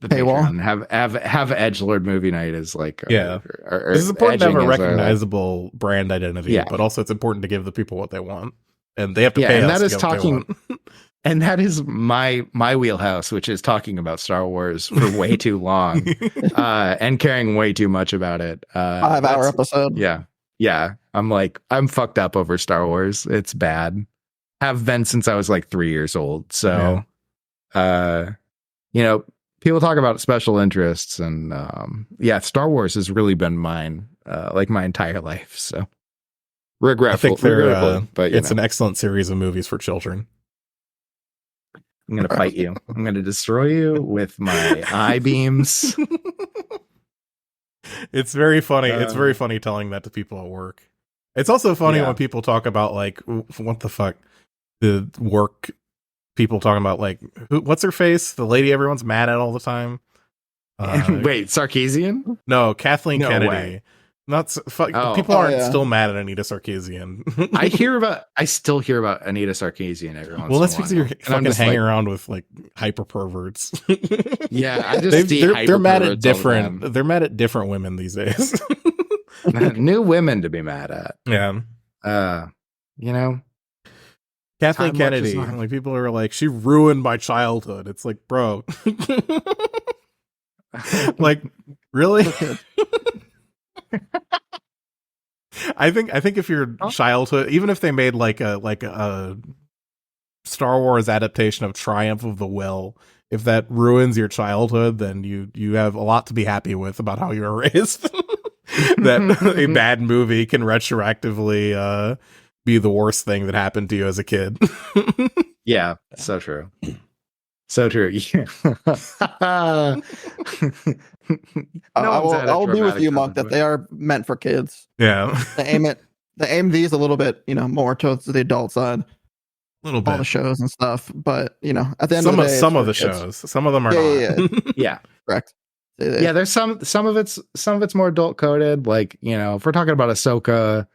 the paywall. Have Edgelord movie night as like it's important to have a recognizable brand identity, but also it's important to give the people what they want, and they have to pay us. And that is talking, and that is my wheelhouse, which is talking about Star Wars for way too long, and caring way too much about it. 5-hour episode. Yeah. I'm fucked up over Star Wars. It's bad. Have been since I was like 3 years old. So, people talk about special interests, and Star Wars has really been mine, like my entire life. So regretful. I think but it's an excellent series of movies for children. I'm gonna fight you. I'm gonna destroy you with my eye beams. It's very funny. It's very funny telling that to people at work. It's also funny when people talk about like what the fuck the work. People talking about like what's her face, the lady everyone's mad at all the time. Wait, Sarkeesian? No, Kathleen Kennedy. Way. People aren't still mad at Anita Sarkeesian. I still hear about Anita Sarkeesian every once in a while. Well, that's because you're fucking hanging around with like hyper perverts. Yeah, I just they're mad at different. They're mad at different women these days. New women to be mad at. Yeah. Time Kathleen Kennedy, like people are like, she ruined my childhood. It's like, bro, like, really? I think if your childhood, even if they made like a Star Wars adaptation of Triumph of the Will, if that ruins your childhood, then you have a lot to be happy with about how you were raised. that a bad movie can retroactively be the worst thing that happened to you as a kid. Yeah, so true. So true. I'll be with you, Monk, that they are meant for kids. Yeah. They aim these a little bit, more towards the adult side. A little bit. All the shows and stuff, but at the end of the day, some of the shows, some of them are not. Yeah. Correct. Yeah, there's some of it's more adult coded, like, if we're talking about Ahsoka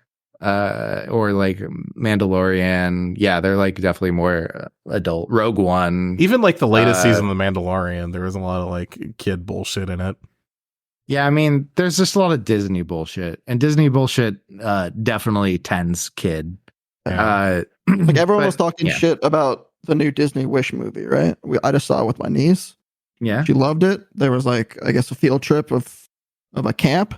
or like Mandalorian, they're like definitely more adult. Rogue One, even like the latest season of The Mandalorian, there was a lot of like kid bullshit in it. Yeah, I mean, there's just a lot of Disney bullshit, and Disney bullshit definitely tends kid. Like everyone was talking shit about the new Disney Wish movie, right? I just saw it with my niece. Yeah, she loved it. There was like, I guess, a field trip of a camp.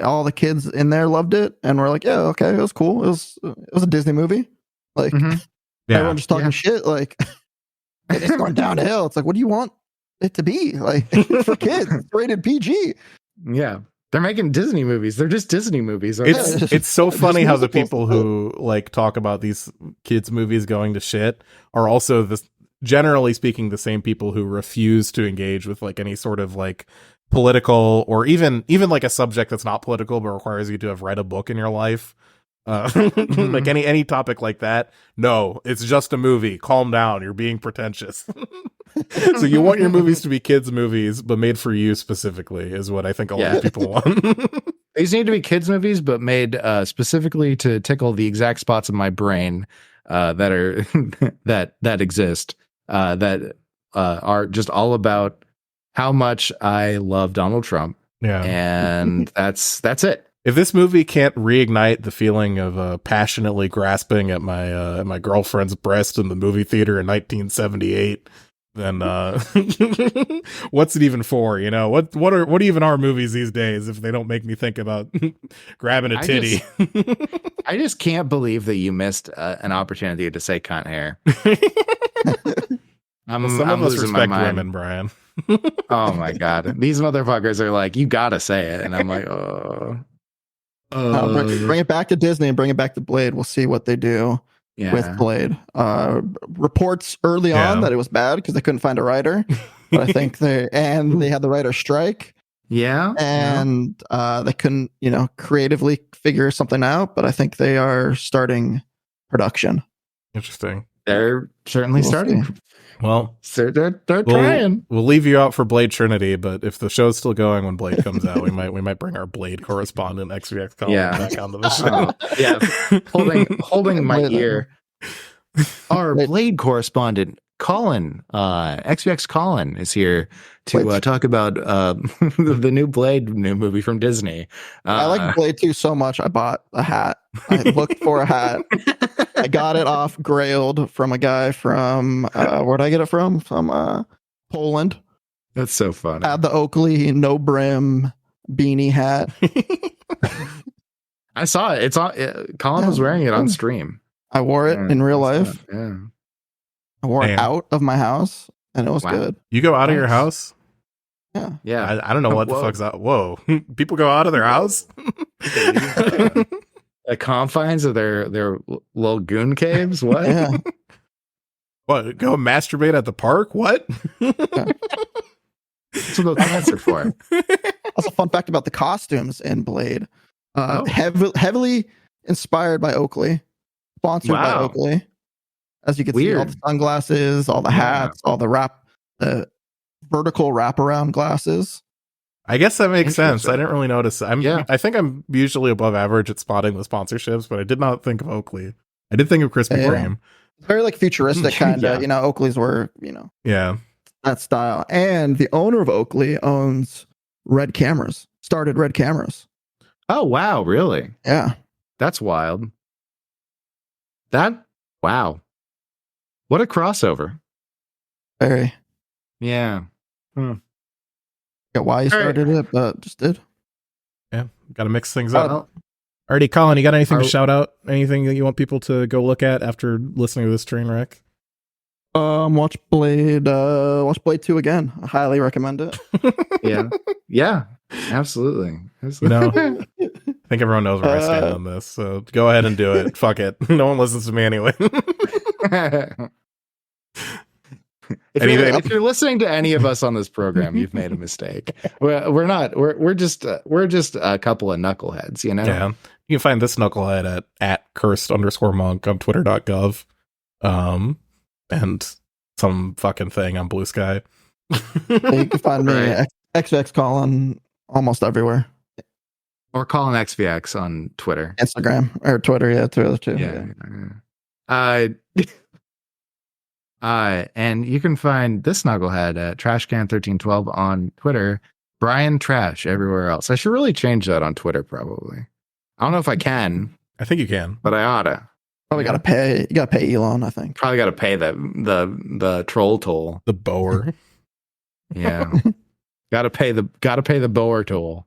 All the kids in there loved it, and we're like, yeah, okay, it was cool. It was a Disney movie. Like, everyone just talking shit. Like, it's going downhill. It's like, what do you want it to be? Like, for kids, it's rated PG. Yeah, they're making Disney movies. They're just Disney movies. It's so funny how the people who like talk about these kids movies going to shit are also this, generally speaking, the same people who refuse to engage with like any sort of like political or even like a subject that's not political but requires you to have read a book in your life. Like any topic like that. No, it's just a movie. Calm down. You're being pretentious. So you want your movies to be kids movies, but made for you specifically is what I think a lot of people want. These need to be kids movies, but made specifically to tickle the exact spots of my brain that are that exist that are just all about how much I love Donald Trump. Yeah, and that's it. If this movie can't reignite the feeling of passionately grasping at my girlfriend's breast in the movie theater in 1978, then what's it even for? What even are movies these days if they don't make me think about grabbing a titty? I just can't believe that you missed an opportunity to say cunt hair. Some of us respect women, Brian. Oh my god, these motherfuckers are like, you gotta say it, and I'm like, bring it back to Disney and bring it back to Blade. We'll see what they do with Blade. Reports early on that it was bad because they couldn't find a writer, but I think they had the writer strike. And they couldn't, creatively figure something out. But I think they are starting production. Interesting. They're certainly starting. Well, so they're trying. We'll leave you out for Blade Trinity, but if the show's still going when Blade comes out, we might bring our Blade correspondent XVXCollin back onto the show. Holding my ear. Our Blade correspondent Collin, XVXCollin, is here to talk about the new Blade movie from Disney. I like Blade 2 so much. I bought a hat. I looked for a hat. I got it off Grailed from a guy from where'd I get it from? From Poland. That's so funny. I had the Oakley no brim beanie hat. I saw it. It's on. Collin was wearing it on stream. I wore it in real life. Yeah. I wore it out of my house, and it was good. You go out of your house? Yeah. I don't know what the fuck's out. Whoa. People go out of their house? The confines of their little goon caves? What? Yeah. What? Go masturbate at the park? What? That's what those pants are for. That's a fun fact about the costumes in Blade. Heavily inspired by Oakley. Sponsored by Oakley. As you can see, all the sunglasses, all the hats, all the vertical wraparound glasses. I guess that makes sense. I didn't really notice. I think I'm usually above average at spotting the sponsorships, but I did not think of Oakley. I did think of Krispy Kreme. It's very like futuristic kind of, Oakley's were, that style. And the owner of Oakley owns started Red Cameras. Oh, wow. Really? Yeah. That's wild. Wow. What a crossover. Very. Yeah. Got why he started it, but just did. Yeah. Got to mix things up. Alrighty, Collin, you got anything to shout out? Anything that you want people to go look at after listening to this train wreck? Watch Blade 2 again. I highly recommend it. Yeah, absolutely. You know, I think everyone knows where I stand on this. So go ahead and do it. Fuck it. No one listens to me anyway. If you're listening to any of us on this program, you've made a mistake. We're not. We're just a couple of knuckleheads, you know. Yeah, you can find this knucklehead at cursed_monk on twitter.gov, and some fucking thing on Blue Sky. You can find me XVXCollin almost everywhere, or Collin XVX on Twitter, Instagram, or Twitter. Yeah, Twitter too. Yeah. And you can find this knucklehead at Trashcan1312 on Twitter. Brian Trash everywhere else. I should really change that on Twitter, probably. I don't know if I can. I think you can, but I oughta. Probably gotta pay. You gotta pay Elon, I think. Probably gotta pay the troll toll. The Bower. Yeah. gotta pay the Bower toll.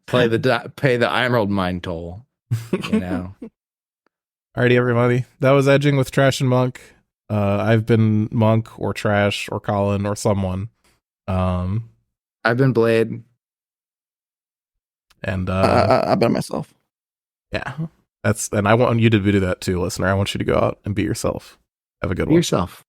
Pay the Emerald Mine toll. You know. Alrighty, everybody. That was Edging with Trash and Monk. I've been Monk or Trash or Collin or someone. I've been Blade. And I've been myself. Yeah. And I want you to do that too, listener. I want you to go out and be yourself. Have a good one. Be yourself.